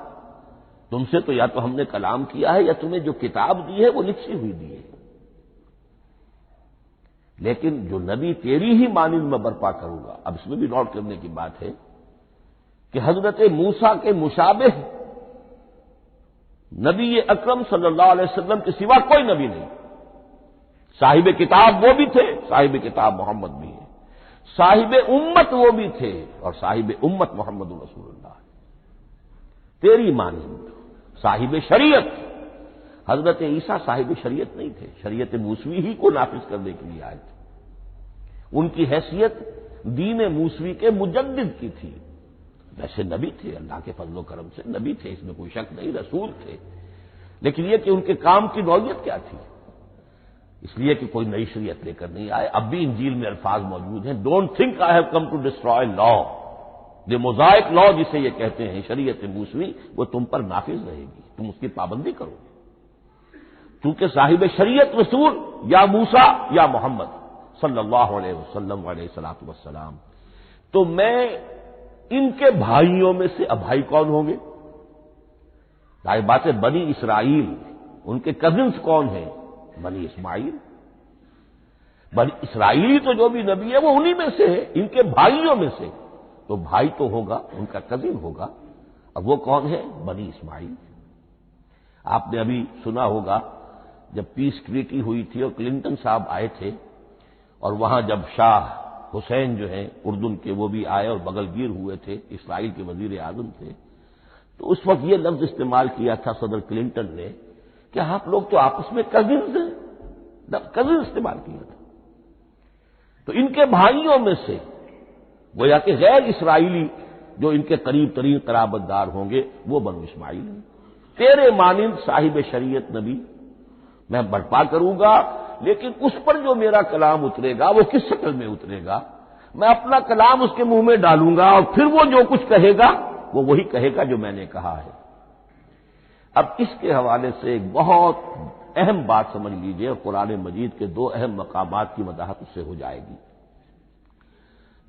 A: تم سے تو یا تو ہم نے کلام کیا ہے یا تمہیں جو کتاب دی ہے وہ لکھی ہوئی دی ہے، لیکن جو نبی تیری ہی مانند میں برپا کروں گا. اب اس میں بھی نوٹ کرنے کی بات ہے کہ حضرت موسیٰ کے مشابہ نبی اکرم صلی اللہ علیہ وسلم کے سوا کوئی نبی نہیں. صاحب کتاب وہ بھی تھے، صاحب کتاب محمد بھی ہے. صاحب امت وہ بھی تھے اور صاحب امت محمد رسول اللہ. تیری مانند صاحب شریعت. حضرت عیسیٰ صاحب شریعت نہیں تھے، شریعت موسوی ہی کو نافذ کرنے کے لیے آئے تھے. ان کی حیثیت دین موسوی کے مجدد کی تھی. ویسے نبی تھے، اللہ کے فضل و کرم سے نبی تھے، اس میں کوئی شک نہیں، رسول تھے. لیکن یہ کہ ان کے کام کی نوعیت کیا تھی، اس لیے کہ کوئی نئی شریعت لے کر نہیں آئے. اب بھی انجیل میں الفاظ موجود ہیں، don't think I have come to destroy law. یہ موزائک لا جسے یہ کہتے ہیں شریعت موسوی، وہ تم پر نافذ رہے گی، تم اس کی پابندی کرو گے. چونکہ صاحب شریعت رسول یا موسیٰ یا محمد صلی اللہ علیہ وسلم علیہ الصلوۃ والسلام. تو میں ان کے بھائیوں میں سے، اب بھائی کون ہوں گے؟ ظاہر بات ہے بنی اسرائیل، ان کے کزنس کون ہیں؟ بنی اسماعیل. بنی اسرائیلی تو جو بھی نبی ہے وہ انہی میں سے ہے، ان کے بھائیوں میں سے. تو بھائی تو ہوگا، ان کا کزن ہوگا. اب وہ کون ہے؟ بنی اسماعیل. آپ نے ابھی سنا ہوگا جب پیس ٹریٹی ہوئی تھی اور کلنٹن صاحب آئے تھے، اور وہاں جب شاہ حسین جو ہیں اردن کے وہ بھی آئے اور بغل گیر ہوئے تھے، اسرائیل کے وزیر اعظم تھے، تو اس وقت یہ لفظ استعمال کیا تھا صدر کلنٹن نے کہ آپ لوگ تو آپس میں کزنز ہیں. کزن استعمال کیا تھا. تو ان کے بھائیوں میں سے گویا کہ غیر اسرائیلی جو ان کے قریب ترین قرابت دار ہوں گے وہ بنو اسماعیل ہیں. تیرے مانند صاحب شریعت نبی میں برپا کروں گا، لیکن اس پر جو میرا کلام اترے گا وہ کس شکل میں اترے گا؟ میں اپنا کلام اس کے منہ میں ڈالوں گا اور پھر وہ جو کچھ کہے گا وہ وہی کہے گا جو میں نے کہا ہے۔ اب اس کے حوالے سے ایک بہت اہم بات سمجھ لیجئے، قرآن مجید کے دو اہم مقامات کی وضاحت اس سے ہو جائے گی۔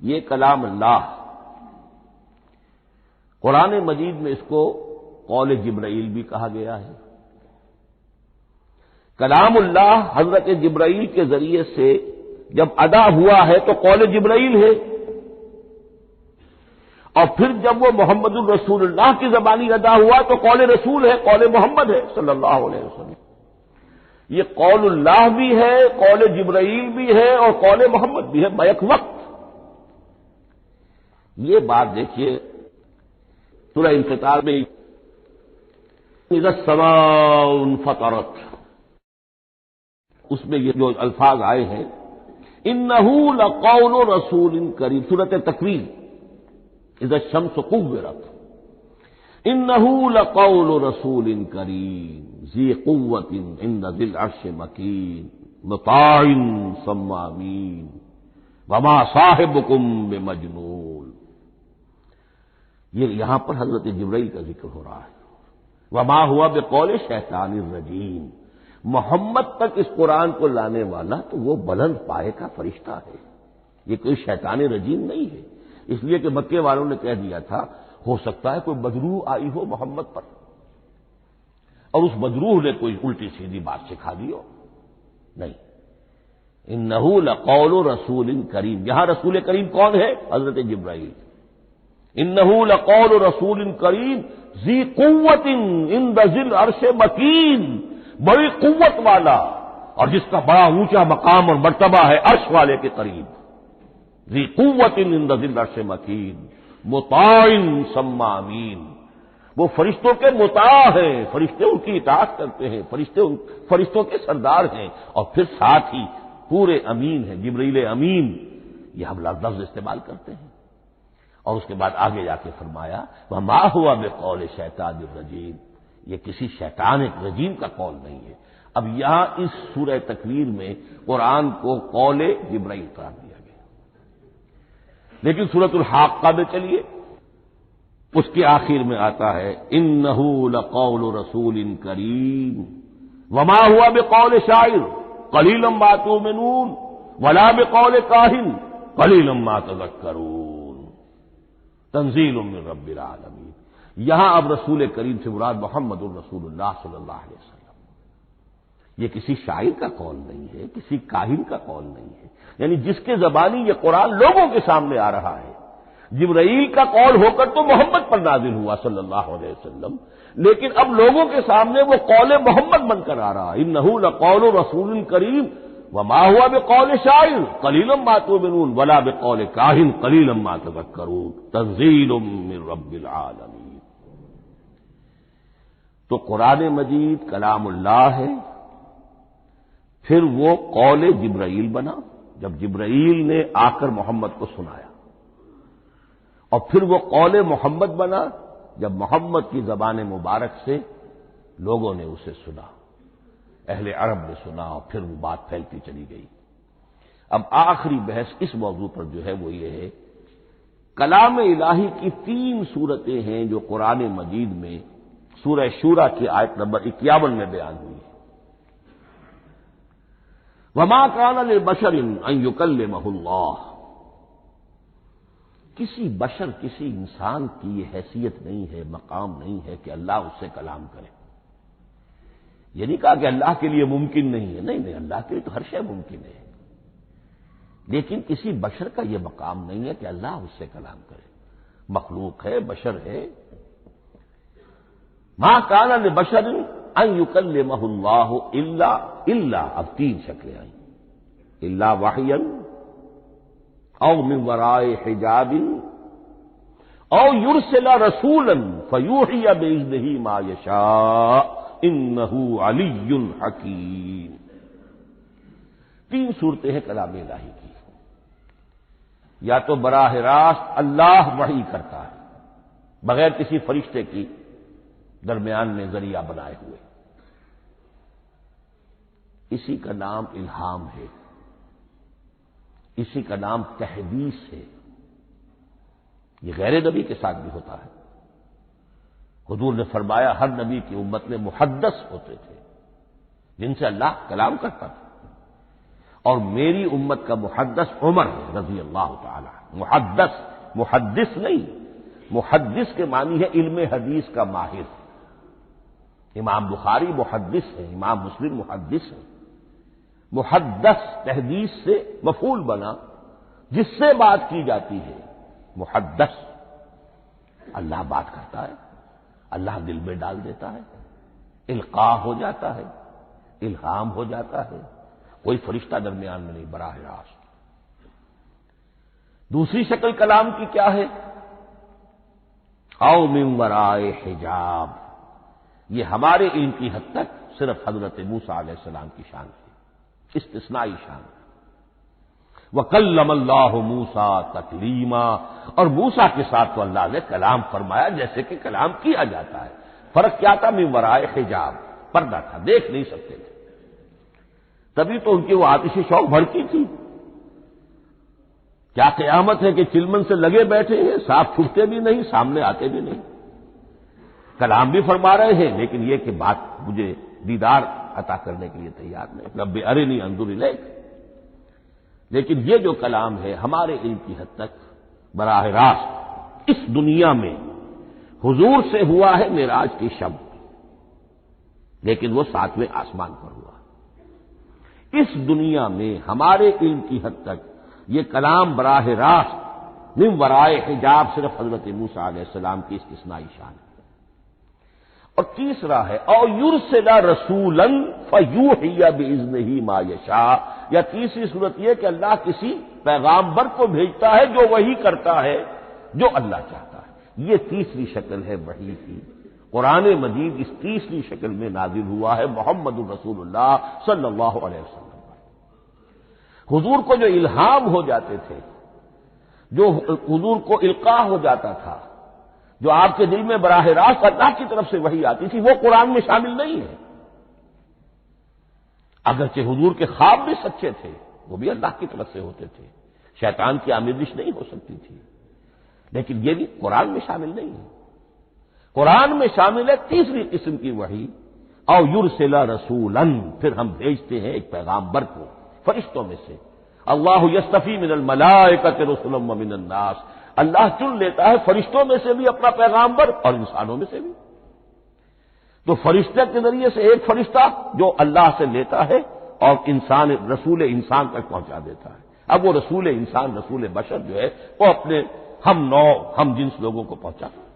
A: یہ کلام اللہ، قرآن مجید میں اس کو قول جبرائیل بھی کہا گیا ہے۔ کلام اللہ حضرت جبرائیل کے ذریعے سے جب ادا ہوا ہے تو قول جبرائیل ہے، اور پھر جب وہ محمد الرسول اللہ کی زبانی ادا ہوا تو قول رسول ہے، قول محمد ہے صلی اللہ علیہ وسلم۔ یہ قول اللہ بھی ہے، قول جبرائیل بھی ہے، اور قول محمد بھی ہے بیک وقت۔ یہ بات دیکھیے سورہ انفطار میں اذا السماء انفطرت، اس میں یہ جو الفاظ آئے ہیں انہ لقول رسول کریم، سورۃ تکویر اذا الشمس كورت، انہ لقول رسول کریم ذی قوت عند ذی العرش مکین مطاع ثم امین وما صاحبکم بمجنون۔ یہ یہاں پر حضرت جبرائیل کا ذکر ہو رہا ہے۔ وما ہوا بقول شیطان الرجیم، محمد تک اس قرآن کو لانے والا تو وہ بلند پائے کا فرشتہ ہے، یہ کوئی شیطان رجیم نہیں ہے۔ اس لیے کہ مکے والوں نے کہہ دیا تھا ہو سکتا ہے کوئی مجروح آئی ہو محمد پر، اور اس مجروح نے کوئی الٹی سیدھی بات سکھا دی ہو، نہیں۔ انہ لقول رسول کریم، یہاں رسول کریم کون ہے؟ حضرت جبرائیل۔ انہ لقول رسول کریم ذی قوت عند ذی العرش مکین، بڑی قوت والا اور جس کا بڑا اونچا مقام اور مرتبہ ہے عرش والے کے قریب۔ ذی قوت عند ذی العرش مکین مطاع ثم امین، وہ فرشتوں کے مطاع ہیں، فرشتے ان کی اطاعت کرتے ہیں، فرشتوں کے سردار ہیں، اور پھر ساتھ ہی پورے امین ہیں، جبرائیل امین، یہ ہم لفظ استعمال کرتے ہیں۔ اور اس کے بعد آگے جا کے فرمایا وما ہوا بقول شیطان الرجیم، یہ کسی شیطان رجیم کا قول نہیں ہے۔ اب یہاں اس سورہ تکویر میں قرآن کو قول جبرائیل قرار دیا گیا، لیکن سورۃ الحاقہ میں چلیے اس کے آخر میں آتا ہے انہ لقول رسول کریم وما ہوا بقول شاعر قلیلا ما تؤمنون ولا بقول کاہن قلیلا ما تذکرون تنزیل من رب العالمین۔ یہاں اب رسول کریم سے مراد محمد الرسول اللہ صلی اللہ علیہ وسلم، یہ کسی شاعر کا قول نہیں ہے، کسی کاہن کا قول نہیں ہے، یعنی جس کے زبانی یہ قرآن لوگوں کے سامنے آ رہا ہے۔ جبرائیل کا قول ہو کر تو محمد پر نازل ہوا صلی اللہ علیہ وسلم، لیکن اب لوگوں کے سامنے وہ قول محمد بن کر آ رہا ہے۔ انہ لقول رسول کریم وما ہوا بقول شاعر قلیلا ما تؤمنون ولا بقول کاہن قلیلا ما تذکرون تنزیل من رب العالمین۔ تو قرآن مجید کلام اللہ ہے، پھر وہ قول جبرائیل بنا جب جبرائیل نے آ کر محمد کو سنایا، اور پھر وہ قول محمد بنا جب محمد کی زبان مبارک سے لوگوں نے اسے سنا، اہل عرب نے سنا، اور پھر وہ بات پھیلتی چلی گئی۔ اب آخری بحث اس موضوع پر جو ہے وہ یہ ہے، کلام الہی کی 3 صورتیں ہیں جو قرآن مجید میں سورہ شورى کی آیت نمبر 51 میں بیان ہوئی ہے۔ وما كان لبشر ان يكلمه اللہ، کسی بشر، کسی انسان کی یہ حیثیت نہیں ہے، مقام نہیں ہے کہ اللہ اس سے کلام کرے۔ یہ نہیں کہا کہ اللہ کے لیے ممکن نہیں ہے، نہیں، اللہ کے لیے تو ہر شے ممکن ہے، لیکن کسی بشر کا یہ مقام نہیں ہے کہ اللہ اس سے کلام کرے۔ مخلوق ہے، بشر ہے۔ ما كان لبشر ان يكلمه اللہ الا اب 3 شکلیں آئیں، الا وحیا او من وراء حجاب او يرسل رسولا فيوحي باذنه ما يشاء انه علی حکیم۔ 3 صورتیں ہیں کلام الہی کی، یا تو براہ راست اللہ وحی کرتا ہے بغیر کسی فرشتے کی درمیان میں ذریعہ بنائے ہوئے، اسی کا نام الہام ہے، اسی کا نام تحدیث ہے۔ یہ غیر نبی کے ساتھ بھی ہوتا ہے، حضور نے فرمایا ہر نبی کی امت میں محدث ہوتے تھے جن سے اللہ کلام کرتا تھا، اور میری امت کا محدث عمر ہے رضی اللہ تعالی۔ محدث، محدث نہیں، محدث کے معنی ہے علم حدیث کا ماہر۔ امام بخاری محدث ہے، امام مسلم محدث ہے۔ محدث تحدیث سے مفعول بنا، جس سے بات کی جاتی ہے، محدث۔ اللہ بات کرتا ہے، اللہ دل میں ڈال دیتا ہے، القاء ہو جاتا ہے، الہام ہو جاتا ہے، کوئی فرشتہ درمیان میں نہیں، براہ راست۔ دوسری شکل کلام کی کیا ہے؟ او من ورائے حجاب، یہ ہمارے علم کی حد تک صرف حضرت موسیٰ علیہ السلام کی شان ہے، استثنائی شان ہے۔ وَكَلَّمَ اللَّهُ مُوسَىٰ تَكْلِيمًا، اور موسیٰ کے ساتھ تو اللہ نے کلام فرمایا جیسے کہ کلام کیا جاتا ہے۔ فرق کیا تھا؟ من ورائے حجاب، پردہ تھا، دیکھ نہیں سکتے تھے، تبھی تو ان کی وہ آتشی شوق بھڑکی تھی۔ کیا قیامت ہے کہ چلمن سے لگے بیٹھے ہیں، ساتھ چھپتے بھی نہیں، سامنے آتے بھی نہیں، کلام بھی فرما رہے ہیں، لیکن یہ کہ بات مجھے دیدار عطا کرنے کے لیے تیار نہیں، رب ارنی انظر الیک۔ لیکن یہ جو کلام ہے ہمارے علم کی حد تک براہ راست اس دنیا میں حضور سے ہوا ہے معراج کی شب، لیکن وہ 7ویں آسمان پر ہوا۔ اس دنیا میں ہمارے علم کی حد تک یہ کلام براہ راست من ورائے حجاب صرف حضرت موسیٰ علیہ السلام کی استثنائی شان ہے۔ اور تیسرا ہے او یرسل رسولا فیوحی باذنہ ما یشاء، یا تیسری صورت یہ کہ اللہ کسی پیغامبر کو بھیجتا ہے جو وحی کرتا ہے جو اللہ چاہتا ہے۔ یہ تیسری شکل ہے وحی کی۔ قرآن مجید اس تیسری شکل میں نازل ہوا ہے محمد الرسول اللہ صلی اللہ علیہ وسلم۔ حضور کو جو الہام ہو جاتے تھے، جو حضور کو القاء ہو جاتا تھا، جو آپ کے دل میں براہ راست اللہ کی طرف سے وحی آتی تھی، وہ قرآن میں شامل نہیں ہے۔ اگرچہ حضور کے خواب بھی سچے تھے، وہ بھی اللہ کی طرف سے ہوتے تھے، شیطان کی آمیزش نہیں ہو سکتی تھی، لیکن یہ بھی قرآن میں شامل نہیں ہے۔ قرآن میں شامل ہے تیسری قسم کی وحی، او یرسل رسولا، پھر ہم بھیجتے ہیں ایک پیغامبر کو فرشتوں میں سے۔ اللہ یصطفی من الملائکۃ رسلا ومن الناس، اللہ چن لیتا ہے فرشتوں میں سے بھی اپنا پیغامبر اور انسانوں میں سے بھی۔ تو فرشتے کے ذریعے سے ایک فرشتہ جو اللہ سے لیتا ہے اور انسان رسول انسان تک پہنچا دیتا ہے۔ اب وہ رسول انسان، رسول بشر جو ہے وہ اپنے ہم نوع، ہم جنس لوگوں کو پہنچاتا ہے۔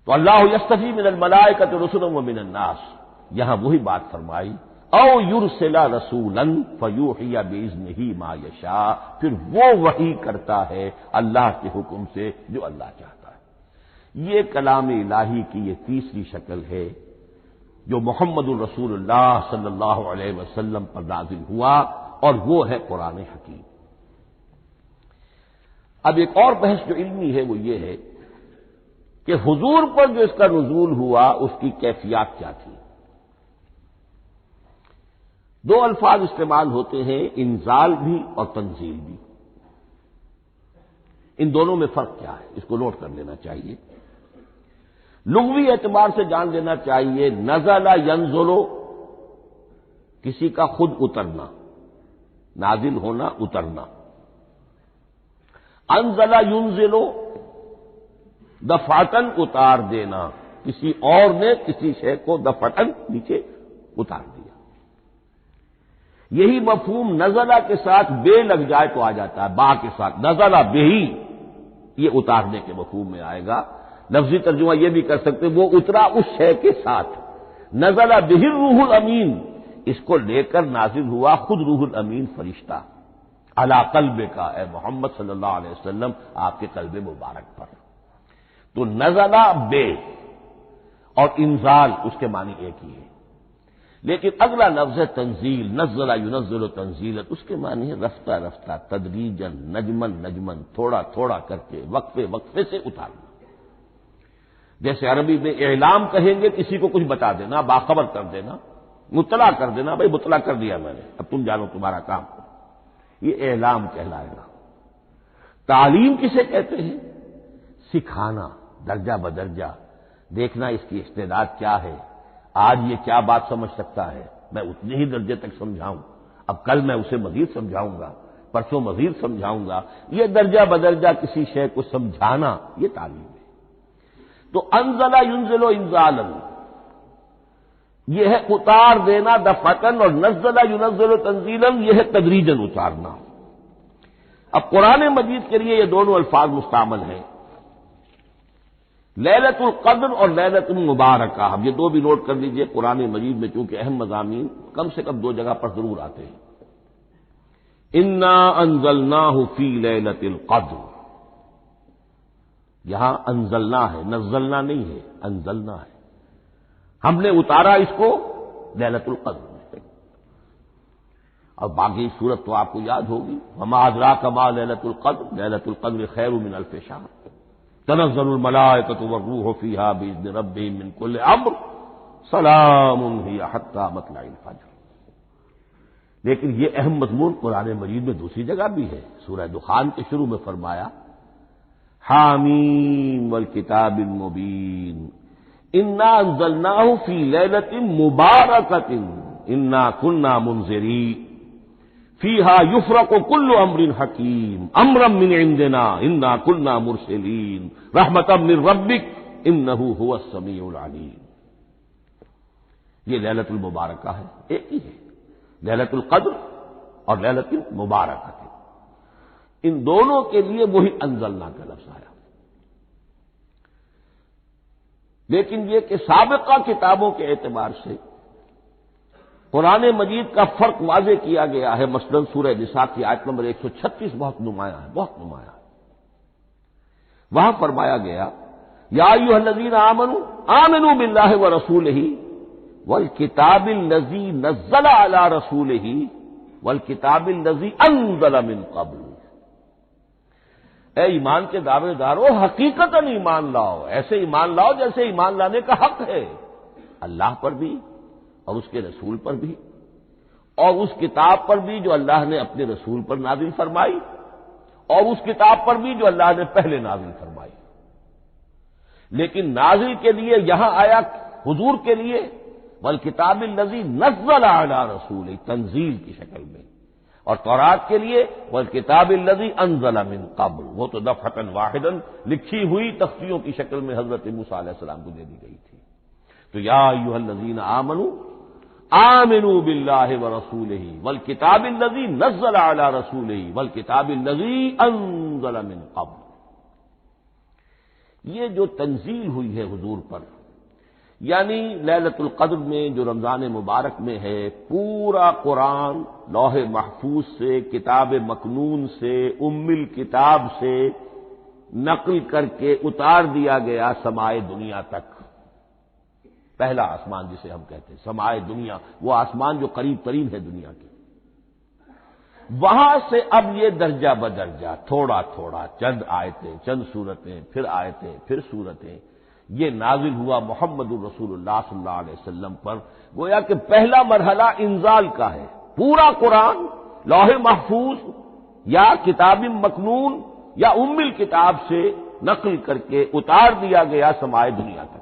A: تو اللہ یصطفی من الملائکۃ رسلا ومن الناس، یہاں وہی بات فرمائی او یرسل رسولا فیوحی باذنہ ما یشاء، پھر وہ وحی کرتا ہے اللہ کے حکم سے جو اللہ چاہتا ہے۔ یہ کلام الہی کی یہ تیسری شکل ہے جو محمد الرسول اللہ صلی اللہ علیہ وسلم پر نازل ہوا، اور وہ ہے قرآن حکیم۔ اب ایک اور بحث جو علمی ہے وہ یہ ہے کہ حضور پر جو اس کا نزول ہوا اس کی کیفیات کیا تھی۔ دو الفاظ استعمال ہوتے ہیں، انزال بھی اور تنزیل بھی۔ ان دونوں میں فرق کیا ہے اس کو نوٹ کر لینا چاہیے۔ لغوی اعتبار سے جان لینا چاہیے، نزل ینزل کسی کا خود اترنا، نازل ہونا، اترنا۔ انزل ینزل دفعتن اتار دینا، کسی اور نے کسی شے کو دفعتن نیچے اتار دیا۔ یہی مفہوم نزلہ کے ساتھ بے لگ جائے تو آ جاتا ہے، با کے ساتھ نزلہ بہی، یہ اتارنے کے مفہوم میں آئے گا۔ لفظی ترجمہ یہ بھی کر سکتے وہ اترا اس شے کے ساتھ۔ نزلہ بہ الروح الامین، اس کو لے کر نازل ہوا خود روح الامین فرشتہ علی قلبک کا، اے محمد صلی اللہ علیہ وسلم آپ کے قلب مبارک پر۔ تو نزلہ بے اور انزال اس کے معنی ایک ہی ہے، لیکن اگلا لفظ ہے تنزیل، نزل ینزل تنزیلا، اس کے معنی ہے رفتہ رفتہ، تدریجن، نجمن نجمن، تھوڑا تھوڑا کر کے، وقفے وقفے سے اتارنا۔ جیسے عربی میں اعلام کہیں گے کسی کو کچھ بتا دینا، باخبر کر دینا، مطلع کر دینا، بھائی مطلع کر دیا میں نے، اب تم جانو تمہارا کام، یہ اعلام کہلائے گا۔ تعلیم کسے کہتے ہیں؟ سکھانا درجہ بدرجہ، دیکھنا اس کی استعداد کیا ہے، آج یہ کیا بات سمجھ سکتا ہے، میں اتنے ہی درجے تک سمجھاؤں، اب کل میں اسے مزید سمجھاؤں گا، پرسوں مزید سمجھاؤں گا۔ یہ درجہ بدرجہ کسی شے کو سمجھانا یہ تعلیم ہے۔ تو انزل ینزل انزالا، یہ ہے اتار دینا دفعتن، اور نزل ینزل تنزیلا، یہ ہے تدریجاً اتارنا۔ اب قرآن مجید کے لیے یہ دونوں الفاظ مستعمل ہیں، لیلۃ القدر اور لیلۃ المبارکہ۔ اب یہ دو بھی نوٹ کر لیجئے، قرآن مجید میں چونکہ اہم مضامین کم سے کم دو جگہ پر ضرور آتے ہیں۔ انا انزلناہ فی لیلۃ القدر، یہاں انزلنا ہے، نزلنا نہیں ہے، انزلنا ہے، ہم نے اتارا اس کو لیلۃ القدر میں۔ اور باقی صورت تو آپ کو یاد ہوگی، وما ادراک ما لیلۃ القدر، لیلۃ القدر خیر من الف شہر، تنزل الملائکۃ والروح فیہا باذن ربہم من کل امر، سلام ہی حتی مطلع الفجر۔ لیکن یہ اہم مضمون قرآن مجید میں دوسری جگہ بھی ہے، سورہ دخان کے شروع میں فرمایا حامیم والکتاب المبین انا انزلناہ فی لیلۃ مبارکۃ انا کنا منذرین فیہا یفرق کل امر حکیم امرا من عندنا انا کنا مرسلین رحمتا من ربک انہ هو السمیع العلیم۔ یہ لیلۃ المبارکہ ہے، ایک ہی ہے، لیلۃ القدر اور لیلۃ المبارکہ، ان دونوں کے لیے وہی انزلنا کا لفظ آیا۔ لیکن یہ کہ سابقہ کتابوں کے اعتبار سے قرآن مجید کا فرق واضح کیا گیا ہے، مثلا سورہ نساء کی آیت نمبر 136 بہت نمایاں ہے، بہت نمایاں ہے۔ وہاں فرمایا گیا یا ایھا الذین آمنوا آمنوا باللہ ورسولہ والکتاب الذی نزل علی رسولہ والکتاب الذی انزل من قبل۔ اے ایمان کے دعوے دارو، حقیقتاً ایمان لاؤ، ایسے ایمان لاؤ جیسے ایمان لانے کا حق ہے، اللہ پر بھی اور اس کے رسول پر بھی، اور اس کتاب پر بھی جو اللہ نے اپنے رسول پر نازل فرمائی، اور اس کتاب پر بھی جو اللہ نے پہلے نازل فرمائی۔ لیکن نازل کے لیے یہاں آیا حضور کے لیے والکتاب الذی نزل علی رسول، تنزیل کی شکل میں، اور تورات کے لیے والکتاب الذی انزل من قبل، وہ تو دفعۃ واحدا لکھی ہوئی تختیوں کی شکل میں حضرت موسیٰ علیہ السلام کو دے دی گئی تھی۔ تو یا ایھا الذین آمنوا آمنوا باللہ ورسولہ والکتاب الذی نزل علی رسولہ والکتاب الذی انزل من قبل۔ یہ جو تنزیل ہوئی ہے حضور پر، یعنی لیلۃ القدر میں جو رمضان مبارک میں ہے، پورا قرآن لوح محفوظ سے، کتاب مکنون سے، ام الکتاب سے نقل کر کے اتار دیا گیا سمائے دنیا تک۔ پہلا آسمان جسے ہم کہتے ہیں سمائے دنیا، وہ آسمان جو قریب ترین ہے دنیا کے، وہاں سے اب یہ درجہ بدرجہ تھوڑا تھوڑا، چند آیتیں، چند سورتیں، پھر آیتیں، پھر سورتیں، یہ نازل ہوا محمد الرسول اللہ صلی اللہ علیہ وسلم پر۔ گویا کہ پہلا مرحلہ انزال کا ہے، پورا قرآن لوح محفوظ یا کتاب مکنون یا ام الکتاب سے نقل کر کے اتار دیا گیا سمائے دنیا تک۔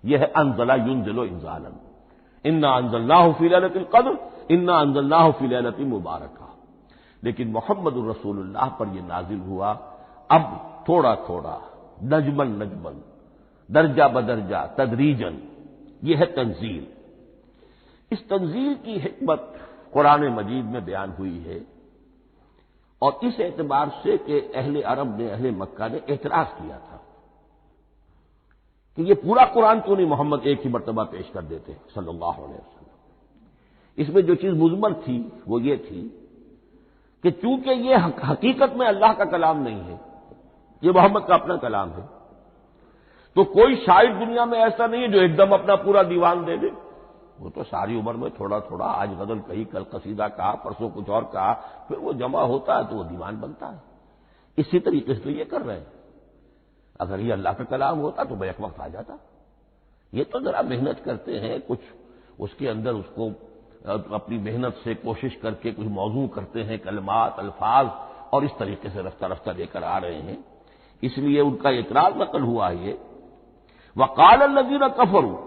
A: یہ ہے انزل ینزل انزالا، انا انزلناہ فی لیلۃ القدر انا انزلناہ فی لیلۃ مبارکہ۔ لیکن محمد الرسول اللہ پر یہ نازل ہوا اب تھوڑا تھوڑا، نجمن نجمن، درجہ بدرجہ، تدریجن، یہ ہے تنزیل۔ اس تنزیل کی حکمت قرآن مجید میں بیان ہوئی ہے، اور اس اعتبار سے کہ اہل عرب نے، اہل مکہ نے اعتراض کیا تھا کہ یہ پورا قرآن کیوں نہیں محمد ایک ہی مرتبہ پیش کر دیتے صلی اللہ علیہ وسلم۔ اس میں جو چیز مضمر تھی وہ یہ تھی کہ چونکہ یہ حقیقت میں اللہ کا کلام نہیں ہے، یہ محمد کا اپنا کلام ہے، تو کوئی شاعر دنیا میں ایسا نہیں ہے جو ایک دم اپنا پورا دیوان دے دے۔ وہ تو ساری عمر میں تھوڑا تھوڑا، آج غزل کہی، کل قصیدہ کہا، پرسوں کچھ اور کہا، پھر وہ جمع ہوتا ہے تو وہ دیوان بنتا ہے۔ اسی طریقے سے تو یہ کر رہے ہیں۔ اگر یہ اللہ کا کلام ہوتا تو بیک وقت آ جاتا۔ یہ تو ذرا محنت کرتے ہیں، کچھ اس کے اندر اس کو اپنی محنت سے کوشش کر کے کچھ موضوع کرتے ہیں، کلمات، الفاظ، اور اس طریقے سے رفتہ رفتہ لے کر آ رہے ہیں۔ اس لیے ان کا اعتراض نقل ہوا ہے یہ۔ وقال الذین کفروا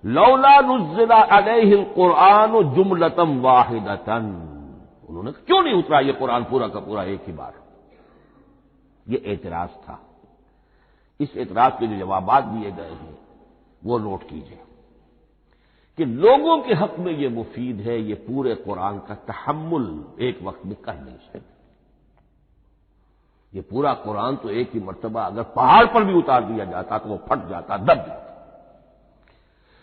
A: لولا نزل علیہ القرآن جملۃ واحدۃ، انہوں نے کیوں نہیں اترا یہ قرآن پورا کا پورا ایک ہی بار؟ یہ اعتراض تھا۔ اس اعتراض کے جو جوابات دیے گئے ہیں وہ نوٹ کیجیے کہ لوگوں کے حق میں یہ مفید ہے، یہ پورے قرآن کا تحمل ایک وقت میں کر نہیں سکتے۔ یہ پورا قرآن تو ایک ہی مرتبہ اگر پہاڑ پر بھی اتار دیا جاتا تو وہ پھٹ جاتا، دب جاتا۔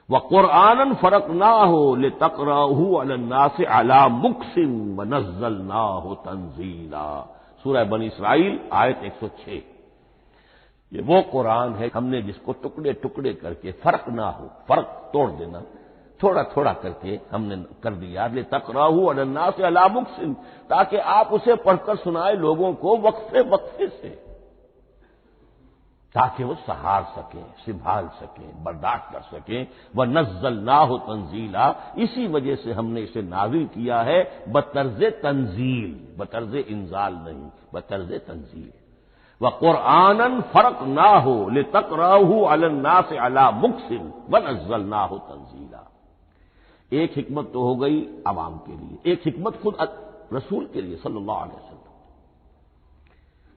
A: وَقُرْآنًا فَرَقْنَاهُ لِتَقْرَأَهُ عَلَى النَّاسِ عَلَى مُكْثٍ وَنَزَّلْنَاهُ تَنزِيلًا، سورہ بنی اسرائیل آیت 106۔ یہ وہ قرآن ہے ہم نے جس کو ٹکڑے ٹکڑے کر کے فرق نہ ہو، فرق توڑ دینا، تھوڑا تھوڑا کر کے ہم نے کر دیا، لِتَقْرَأَهُ عَلَى النَّاسِ عَلَى مُكْثٍ، تاکہ آپ اسے پڑھ کر سنائے لوگوں کو وقفے وقفے سے، تاکہ وہ سہار سکیں، سنبھال سکیں، برداشت کر سکیں۔ وَنَزَّلْنَاهُ تَنزِيلًا، اسی وجہ سے ہم نے اسے نازل کیا ہے بطرز تنزیل، بطرز انزال نہیں، بطرز تنزیل۔ وَقُرْآنًا فَرَقْنَاهُ لِتَقْرَأَهُ عَلَى النَّاسِ عَلَى مُكْثٍ وَنَزَّلْنَاهُ تَنزِيلًا۔ ایک حکمت تو ہو گئی عوام کے لیے، ایک حکمت خود رسول کے لیے صلی اللہ علیہ وسلم۔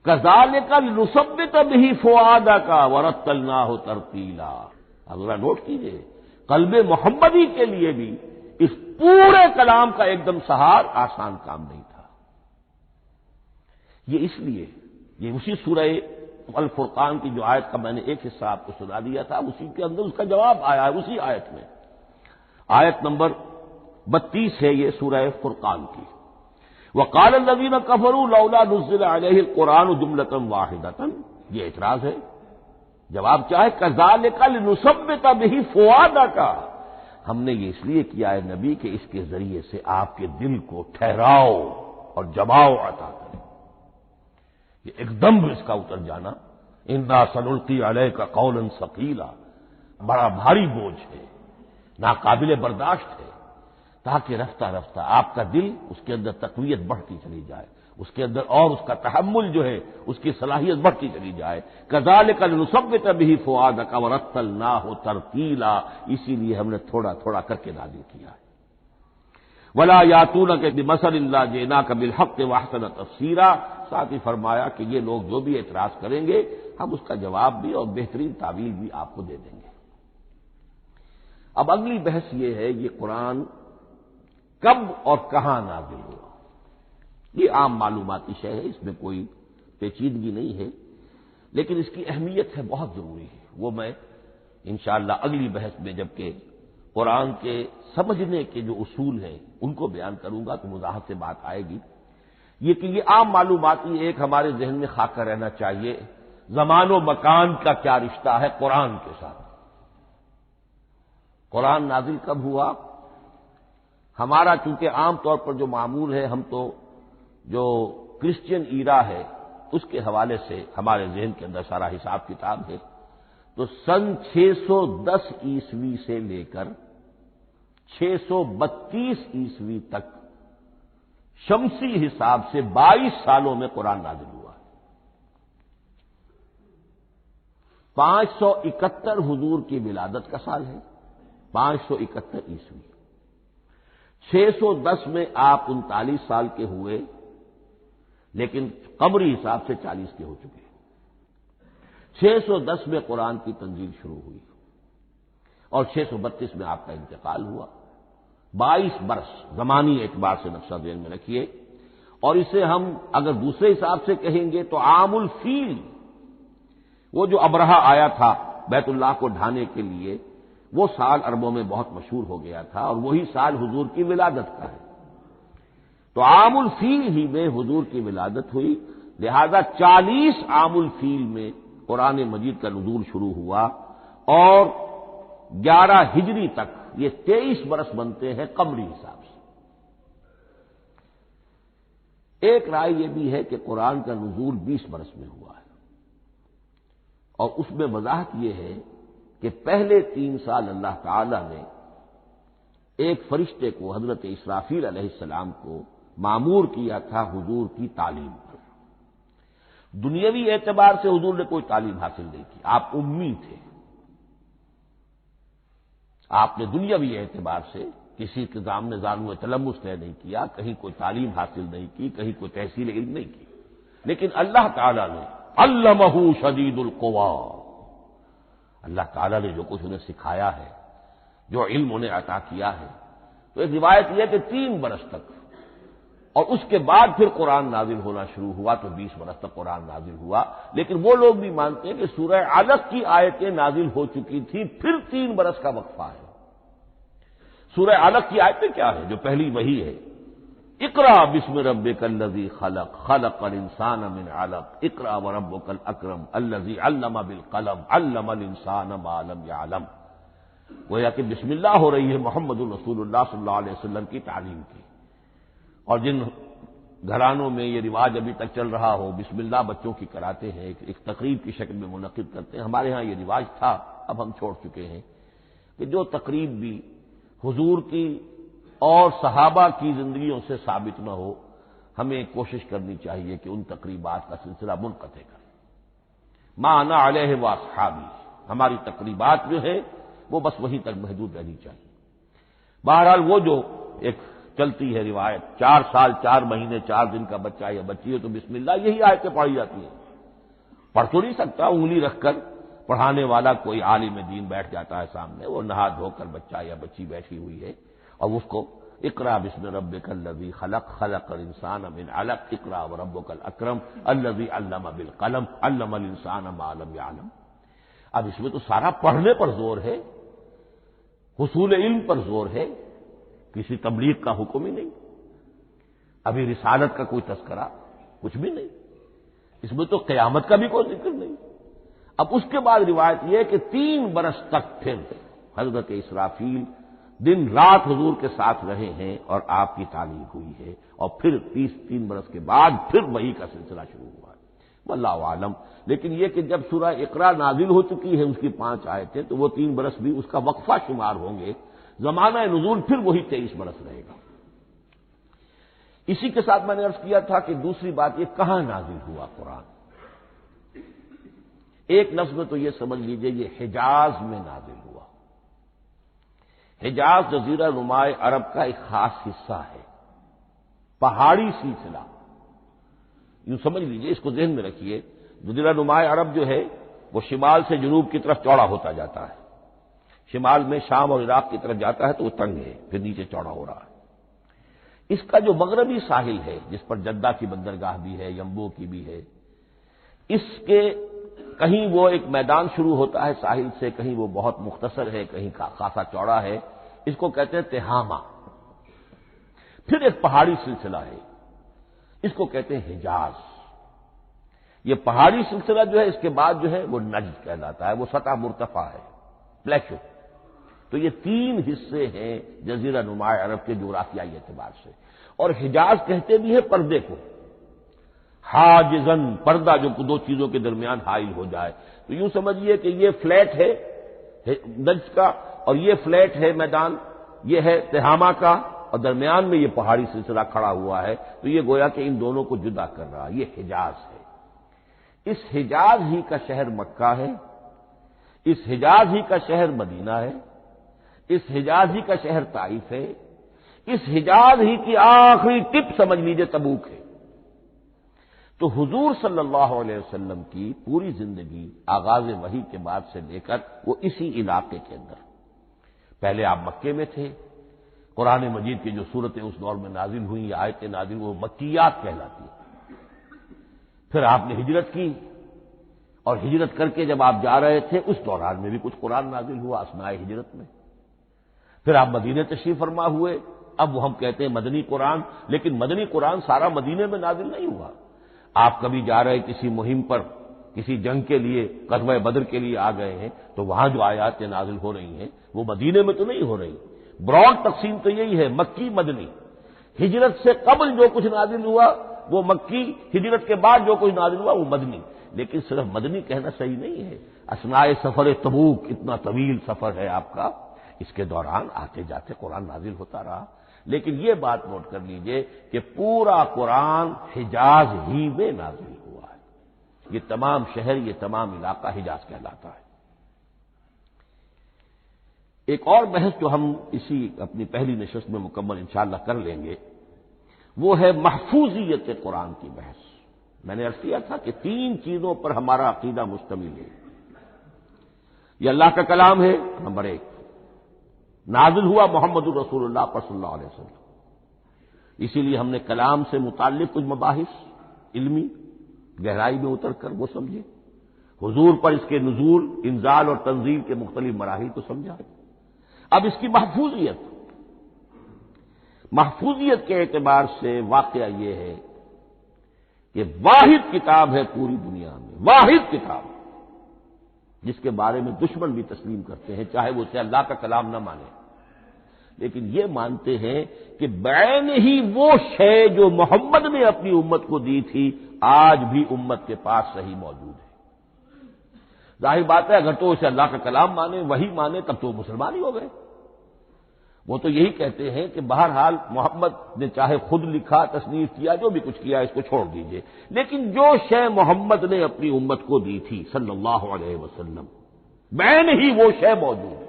A: كَذَلِكَ لِنُثَبِّتَ بِهِ فُؤَادَكَ وَرَتَّلْنَاهُ تَرْتِيلًا، اب ذرا نوٹ کیجئے، قلب محمدی کے لیے بھی اس پورے کلام کا ایک دم سہار آسان کام نہیں تھا۔ یہ اس لیے، یہ اسی سورہ الفرقان کی جو آیت کا میں نے ایک حصہ آپ کو سنا دیا تھا، اسی کے اندر اس کا جواب آیا ہے، اسی آیت میں، آیت نمبر 32 ہے یہ سورہ فرقان کی۔ وقال الذین کفروا لولا نزل علیہ القرآن جملۃ واحدۃ، یہ اعتراض ہے۔ جواب کیا ہے؟ کذالک لنثبت بہ فؤادک، ہم نے یہ اس لیے کیا ہے نبی کہ اس کے ذریعے سے آپ کے دل کو ٹھہراؤ اور جماؤ عطا کریں، یہ ایک دم اس کا اتر جانا۔ انا سنلقی علیک قولا ثقیلا، بڑا بھاری بوجھ ہے، ناقابل برداشت ہے، تاکہ رفتہ رفتہ آپ کا دل، اس کے اندر تقویت بڑھتی چلی جائے، اس کے اندر اور اس کا تحمل جو ہے اس کی صلاحیت بڑھتی چلی جائے۔ کذالک لنثبت بہ فؤادک ورتلناہ ترتیلا، اسی لیے ہم نے تھوڑا تھوڑا کر کے نازل کیا ہے۔ ولا یاتونک بمثل الا جئناک بالحق واحسن تفسیرا، ساتھ ہی فرمایا کہ یہ لوگ جو بھی اعتراض کریں گے ہم اس کا جواب بھی اور بہترین تعویل بھی آپ کو دے دیں گے۔ اب اگلی بحث یہ ہے یہ قرآن کب اور کہاں نازل ہوا؟ یہ عام معلوماتی شے ہے، اس میں کوئی پیچیدگی نہیں ہے، لیکن اس کی اہمیت ہے، بہت ضروری ہے، وہ میں انشاءاللہ اگلی بحث میں جبکہ قرآن کے سمجھنے کے جو اصول ہیں ان کو بیان کروں گا تو وضاحت سے بات آئے گی۔ یہ کہ یہ عام معلوماتی ایک ہمارے ذہن میں خاکہ رہنا چاہیے، زمان و مکان کا کیا رشتہ ہے قرآن کے ساتھ۔ قرآن نازل کب ہوا؟ ہمارا چونکہ عام طور پر جو معمول ہے، ہم تو جو کرسچین ایرا ہے اس کے حوالے سے ہمارے ذہن کے اندر سارا حساب کتاب ہے، تو سن 610 عیسوی سے لے کر 632 عیسوی تک شمسی حساب سے 22 سالوں میں قرآن نازل ہوا ہے۔ 571 حضور کی ولادت کا سال ہے، 571 عیسوی۔ 610 میں آپ 39 سال کے ہوئے، لیکن قمری حساب سے 40 کے ہو چکے۔ 610 میں قرآن کی تنزیل شروع ہوئی اور 632 میں آپ کا انتقال ہوا۔ 22 برس زمانی اعتبار سے نقشہ ذہن میں رکھیے، اور اسے ہم اگر دوسرے حساب سے کہیں گے تو عام الفیل، وہ جو ابرہہ آیا تھا بیت اللہ کو ڈھانے کے لیے، وہ سال عربوں میں بہت مشہور ہو گیا تھا، اور وہی سال حضور کی ولادت کا ہے، تو عام الفیل ہی میں حضور کی ولادت ہوئی، لہذا 40 عام الفیل میں قرآن مجید کا نزول شروع ہوا، اور 11 ہجری تک یہ 23 برس بنتے ہیں قمری حساب سے۔ ایک رائے یہ بھی ہے کہ قرآن کا نزول 20 برس میں ہوا ہے، اور اس میں وضاحت یہ ہے کہ پہلے 3 سال اللہ تعالی نے ایک فرشتے کو، حضرت اسرافیل علیہ السلام کو مامور کیا تھا حضور کی تعلیم پر۔ دنیاوی اعتبار سے حضور نے کوئی تعلیم حاصل نہیں کی، آپ امی تھے، آپ نے دنیاوی اعتبار سے کسی کے سامنے زانو تلمس طے نہیں کیا، کہیں کوئی تعلیم حاصل نہیں کی، کہیں کوئی تحصیل علم نہیں کی، لیکن اللہ تعالیٰ نے علمہ شدید القوا، اللہ تعالیٰ نے جو کچھ انہیں سکھایا ہے، جو علم انہیں عطا کیا ہے، تو ایک روایت یہ ہے کہ 3 برس تک، اور اس کے بعد پھر قرآن نازل ہونا شروع ہوا تو 20 برس تک قرآن نازل ہوا، لیکن وہ لوگ بھی مانتے ہیں کہ سورہ علق کی آیتیں نازل ہو چکی تھی، پھر 3 برس کا وقفہ ہے۔ سورہ علق کی آیتیں کیا ہے؟ جو پہلی وحی ہے، اقرا بسم ربک الذی خلق خلق الانسان من علق اقرا وربک الاکرم الذی علم بالقلم علم الانسان ما لم یعلم، گویا کہ بسم اللہ ہو رہی ہے محمد رسول اللہ صلی اللہ علیہ وسلم کی تعلیم کی، اور جن گھرانوں میں یہ رواج ابھی تک چل رہا ہو، بسم اللہ بچوں کی کراتے ہیں، ایک تقریب کی شکل میں منعقد کرتے ہیں، ہمارے ہاں یہ رواج تھا، اب ہم چھوڑ چکے ہیں، کہ جو تقریب بھی حضور کی اور صحابہ کی زندگیوں سے ثابت نہ ہو، ہمیں کوشش کرنی چاہیے کہ ان تقریبات کا سلسلہ منقطع کریں۔ ما انا علیہ واصحابی، ہماری تقریبات جو ہے وہ بس وہیں تک محدود رہنی چاہیے۔ بہرحال وہ جو ایک چلتی ہے روایت، 4 سال 4 مہینے 4 دن کا بچہ یا بچی ہے تو بسم اللہ یہی آیتیں پڑھی جاتی ہیں، پڑھ تو نہیں سکتا، انگلی رکھ کر پڑھانے والا کوئی عالم دین بیٹھ جاتا ہے سامنے، وہ نہا دھو کر بچہ یا بچی بیٹھی ہوئی ہے اور اس کو اقرا بسم ربک الذی خلق خلق الانسان من علق اقرا وربک الاکرم الذی علم بالقلم علم الانسان ما لم یعلم۔ اب اس میں تو سارا پڑھنے پر زور ہے، حصول علم پر زور ہے، کسی تبلیغ کا حکم ہی نہیں، ابھی رسالت کا کوئی تذکرہ کچھ بھی نہیں، اس میں تو قیامت کا بھی کوئی ذکر نہیں۔ اب اس کے بعد روایت یہ ہے کہ 3 برس تک پھر حضرت اسرافیل دن رات حضور کے ساتھ رہے ہیں اور آپ کی تعلیم ہوئی ہے، اور پھر 3 برس کے بعد پھر وحی کا سلسلہ شروع ہوا ہے، واللہ عالم۔ لیکن یہ کہ جب سورہ اقرا نازل ہو چکی ہے، اس کی 5 آیتیں، تو وہ 3 برس بھی اس کا وقفہ شمار ہوں گے، زمانہ نزول پھر وہی 23 برس رہے گا۔ اسی کے ساتھ میں نے عرض کیا تھا کہ دوسری بات یہ کہاں نازل ہوا قرآن۔ ایک لفظ میں تو یہ سمجھ لیجئے یہ حجاز میں نازل ہوا۔ حجاز جزیرہ نمائے عرب کا ایک خاص حصہ ہے، پہاڑی سلسلہ، یوں سمجھ لیجئے، اس کو ذہن میں رکھیے، جزیرہ نمائے عرب جو ہے وہ شمال سے جنوب کی طرف چوڑا ہوتا جاتا ہے، شمال میں شام اور عراق کی طرف جاتا ہے تو وہ تنگ ہے، پھر نیچے چوڑا ہو رہا ہے۔ اس کا جو مغربی ساحل ہے، جس پر جدہ کی بندرگاہ بھی ہے، یمبو کی بھی ہے، اس کے کہیں وہ ایک میدان شروع ہوتا ہے ساحل سے، کہیں وہ بہت مختصر ہے، کہیں خاصا چوڑا ہے، اس کو کہتے ہیں تہامہ۔ پھر ایک پہاڑی سلسلہ ہے، اس کو کہتے ہیں حجاز۔ یہ پہاڑی سلسلہ جو ہے اس کے بعد جو ہے وہ نجد کہلاتا ہے، وہ سطح مرتفع ہے، پلیٹو۔ تو یہ 3 حصے ہیں جزیرہ نمائے عرب کے جغرافیائی اعتبار سے، اور حجاز کہتے بھی ہیں پردے کو، حاجزن، پردہ جو 2 چیزوں کے درمیان حائل ہو جائے، تو یوں سمجھیے کہ یہ فلیٹ ہے نجد کا، اور یہ فلیٹ ہے میدان، یہ ہے تہامہ کا، اور درمیان میں یہ پہاڑی سلسلہ کھڑا ہوا ہے، تو یہ گویا کہ ان دونوں کو جدا کر رہا، یہ حجاز ہے۔ اس حجاز ہی کا شہر مکہ ہے، اس حجاز ہی کا شہر مدینہ ہے، اس حجاز ہی کا شہر طائف ہے، اس حجاز ہی کی آخری ٹپ سمجھ لیجئے تبوک ہے۔ تو حضور صلی اللہ علیہ وسلم کی پوری زندگی آغاز وحی کے بعد سے لے کر وہ اسی علاقے کے اندر، پہلے آپ مکے میں تھے، قرآن مجید کی جو صورتیں اس دور میں نازل ہوئیں یا آیتیں نازل وہ مکیات کہلاتی ہیں۔ پھر آپ نے ہجرت کی، اور ہجرت کر کے جب آپ جا رہے تھے اس دوران میں بھی کچھ قرآن نازل ہوا اثناء ہجرت میں۔ پھر آپ مدینے تشریف فرما ہوئے، اب وہ ہم کہتے ہیں مدنی قرآن، لیکن مدنی قرآن سارا مدینے میں نازل نہیں ہوا۔ آپ کبھی جا رہے کسی مہم پر، کسی جنگ کے لیے، غزوہ بدر کے لیے آ گئے ہیں، تو وہاں جو آیات نازل ہو رہی ہیں وہ مدینے میں تو نہیں ہو رہی۔ براڈ تقسیم تو یہی ہے، مکی مدنی۔ ہجرت سے قبل جو کچھ نازل ہوا وہ مکی، ہجرت کے بعد جو کچھ نازل ہوا وہ مدنی۔ لیکن صرف مدنی کہنا صحیح نہیں ہے، اثناء سفر تبوک، اتنا طویل سفر ہے آپ کا، اس کے دوران آتے جاتے قرآن نازل ہوتا رہا۔ لیکن یہ بات نوٹ کر لیجئے کہ پورا قرآن حجاز ہی میں نازل ہوا ہے، یہ تمام شہر، یہ تمام علاقہ حجاز کہلاتا ہے۔ ایک اور بحث جو ہم اسی اپنی پہلی نشست میں مکمل انشاءاللہ کر لیں گے وہ ہے محفوظیت قرآن کی بحث۔ میں نے عرض کیا تھا کہ 3 چیزوں پر ہمارا عقیدہ مشتمل ہے۔ یہ اللہ کا کلام ہے، نمبر 1، نازل ہوا محمد الرسول اللہ پر صلی اللہ علیہ وسلم، اسی لیے ہم نے کلام سے متعلق کچھ مباحث علمی گہرائی میں اتر کر وہ سمجھے، حضور پر اس کے نزول، انزال اور تنزیل کے مختلف مراحل کو سمجھا۔ اب اس کی محفوظیت کے اعتبار سے واقعہ یہ ہے کہ واحد کتاب ہے پوری دنیا میں، واحد کتاب جس کے بارے میں دشمن بھی تسلیم کرتے ہیں، چاہے وہ اسے اللہ کا کلام نہ مانے، لیکن یہ مانتے ہیں کہ بعین ہی وہ شے جو محمد نے اپنی امت کو دی تھی آج بھی امت کے پاس صحیح موجود ہے۔ ظاہر بات ہے اگر تو اسے اللہ کا کلام مانے، وہی مانے، تب تو مسلمان ہی ہو گئے۔ وہ تو یہی کہتے ہیں کہ بہرحال محمد نے چاہے خود لکھا، تصنیف کیا، جو بھی کچھ کیا اس کو چھوڑ دیجئے، لیکن جو شے محمد نے اپنی امت کو دی تھی صلی اللہ علیہ وسلم بعین ہی وہ شے موجود ہے۔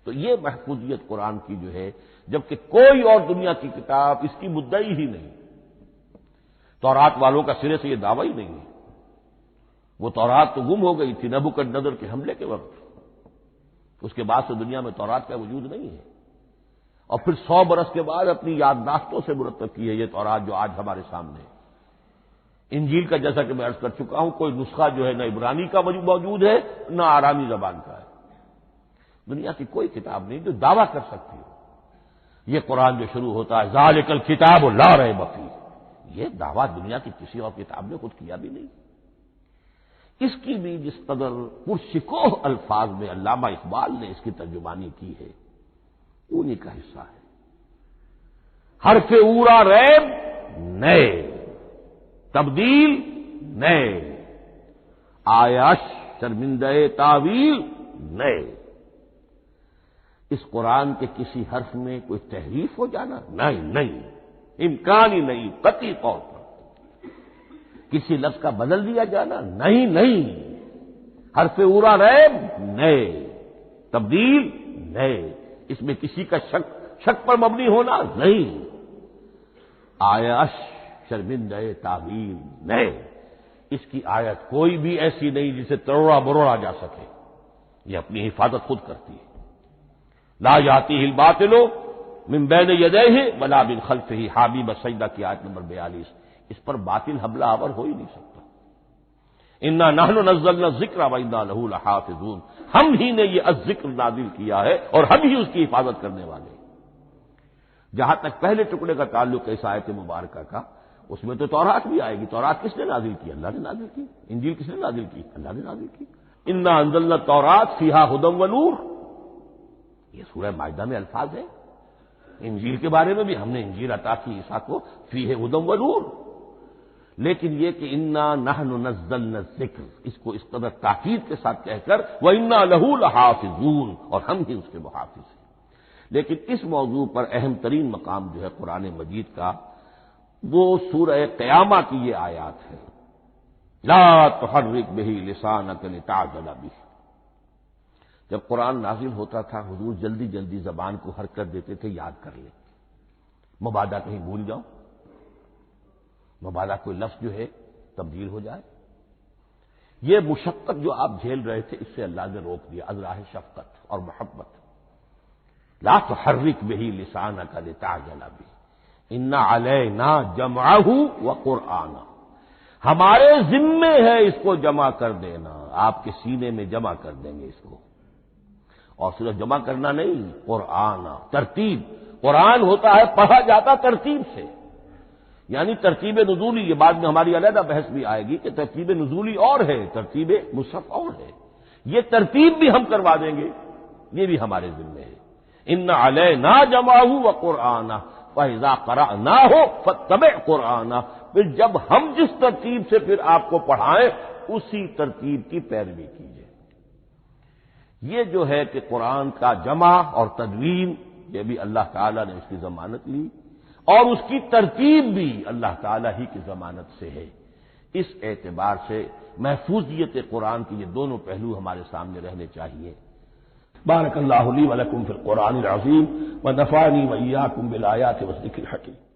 A: تو یہ محفوظیت قرآن کی جو ہے، جبکہ کوئی اور دنیا کی کتاب اس کی مدعی ہی نہیں، تورات والوں کا سرے سے یہ دعویٰ ہی نہیں ہے۔ وہ تورات تو گم ہو گئی تھی نبوکدنضر کے حملے کے وقت، اس کے بعد سے دنیا میں تورات کا وجود نہیں ہے، اور پھر 100 برس کے بعد اپنی یادداشتوں سے مرتب کی ہے یہ تورات جو آج ہمارے سامنے ہے۔ انجیل کا جیسا کہ میں عرض کر چکا ہوں کوئی نسخہ جو ہے نہ عبرانی کا موجود ہے نہ آرامی زبان کا ہے۔ دنیا کی کوئی کتاب نہیں جو دعویٰ کر سکتی ہو یہ قرآن جو شروع ہوتا ہے ذالک الکتاب لا ریب فیہ، یہ دعویٰ دنیا کی کسی اور کتاب نے خود کیا بھی نہیں۔ اس کی بھی جس قدر پرشکوہ الفاظ میں علامہ اقبال نے اس کی ترجمانی کی ہے انہی کا حصہ ہے۔ حرف اورا ریب نئے، تبدیل نئے، آیش شرمندہ تعویل نئے۔ اس قرآن کے کسی حرف میں کوئی تحریف ہو جانا نہیں، امکان ہی نہیں، قطعی طور پر۔ کسی لفظ کا بدل دیا جانا نہیں، حرف اورا ریب نئے، تبدیل نئے، اس میں کسی کا شک پر مبنی ہونا نہیں، آیش شرمندہ تعویل نئے۔ اس کی آیت کوئی بھی ایسی نہیں جسے تروڑا مروڑا جا سکے، یہ اپنی حفاظت خود کرتی ہے۔ لا یاتیہ الباطل من بین یدیہ ولا من خلفہ، حامیم السجدہ کی آیت نمبر 42۔ اس پر باطل حملہ آور ہو ہی نہیں سکتا۔ انا نحن نزلنا الذکر وانا لہ لحافظون، ہم ہی نے یہ الذکر نازل کیا ہے اور ہم ہی اس کی حفاظت کرنے والے ہیں۔ جہاں تک پہلے ٹکڑے کا تعلق ہے اس آیت مبارکہ کا، اس میں تو تورات بھی آئے گی۔ تورات کس نے نازل کی؟ اللہ نے نازل کی۔ انجیل کس نے نازل کی؟ اللہ نے نازل کی۔ انا انزلنا التوراۃ فیہا ھدی ونور، یہ سورہ مائدہ میں الفاظ ہیں۔ انجیل کے بارے میں بھی ہم نے انجیل عطا کی عیسیٰ کو، فیہ ھدی ونور۔ لیکن یہ کہ انا نحن نزلنا الذکر، اس کو اس قدر تاکید کے ساتھ کہہ کر وانا لہ لحافظون، اور ہم ہی اس کے محافظ ہیں۔ لیکن اس موضوع پر اہم ترین مقام جو ہے قرآن مجید کا وہ سورہ قیامہ کی یہ آیات ہے، لا تحرک بہ لسانک لتعجل بہ۔ جب قرآن نازل ہوتا تھا حضور جلدی جلدی زبان کو حرکت دیتے تھے، یاد کر لیں، مبادا کہیں بھول جاؤ، مبادا کوئی لفظ جو ہے تبدیل ہو جائے۔ یہ مشقت جو آپ جھیل رہے تھے اس سے اللہ نے روک دیا، از راہ شفقت اور محبت۔ لا تحرک بہ لسانک لتعجل بہ ان علینا جمعہ وقرآنہ، ہمارے ذمے ہے اس کو جمع کر دینا، آپ کے سینے میں جمع کر دیں گے اس کو۔ اور صرف جمع کرنا نہیں، قرآن ترتیب، قرآن ہوتا ہے پڑھا جاتا ترتیب سے، یعنی ترتیب نزولی، یہ بعد میں ہماری علیحدہ بحث بھی آئے گی کہ ترتیب نزولی اور ہے، ترتیب مصحف اور ہے، یہ ترتیب بھی ہم کروا دیں گے، یہ بھی ہمارے ذمے ہے۔ ان علینا جمعہ وقرآنہ فاذا قرأناہ فاتبع قرآنہ، پھر جب ہم جس ترتیب سے پھر آپ کو پڑھائیں اسی ترتیب کی پیروی کیجیے۔ یہ جو ہے کہ قرآن کا جمع اور تدوین، یہ بھی اللہ تعالیٰ نے اس کی ضمانت لی، اور اس کی ترتیب بھی اللہ تعالیٰ ہی کی ضمانت سے ہے۔ اس اعتبار سے محفوظیت قرآن کے یہ دونوں پہلو ہمارے سامنے رہنے چاہیے۔
B: بارک اللہ لی ولکم فی القرآن العظیم ونفعنی وإیاکم بالآیات والذکر الحکیم۔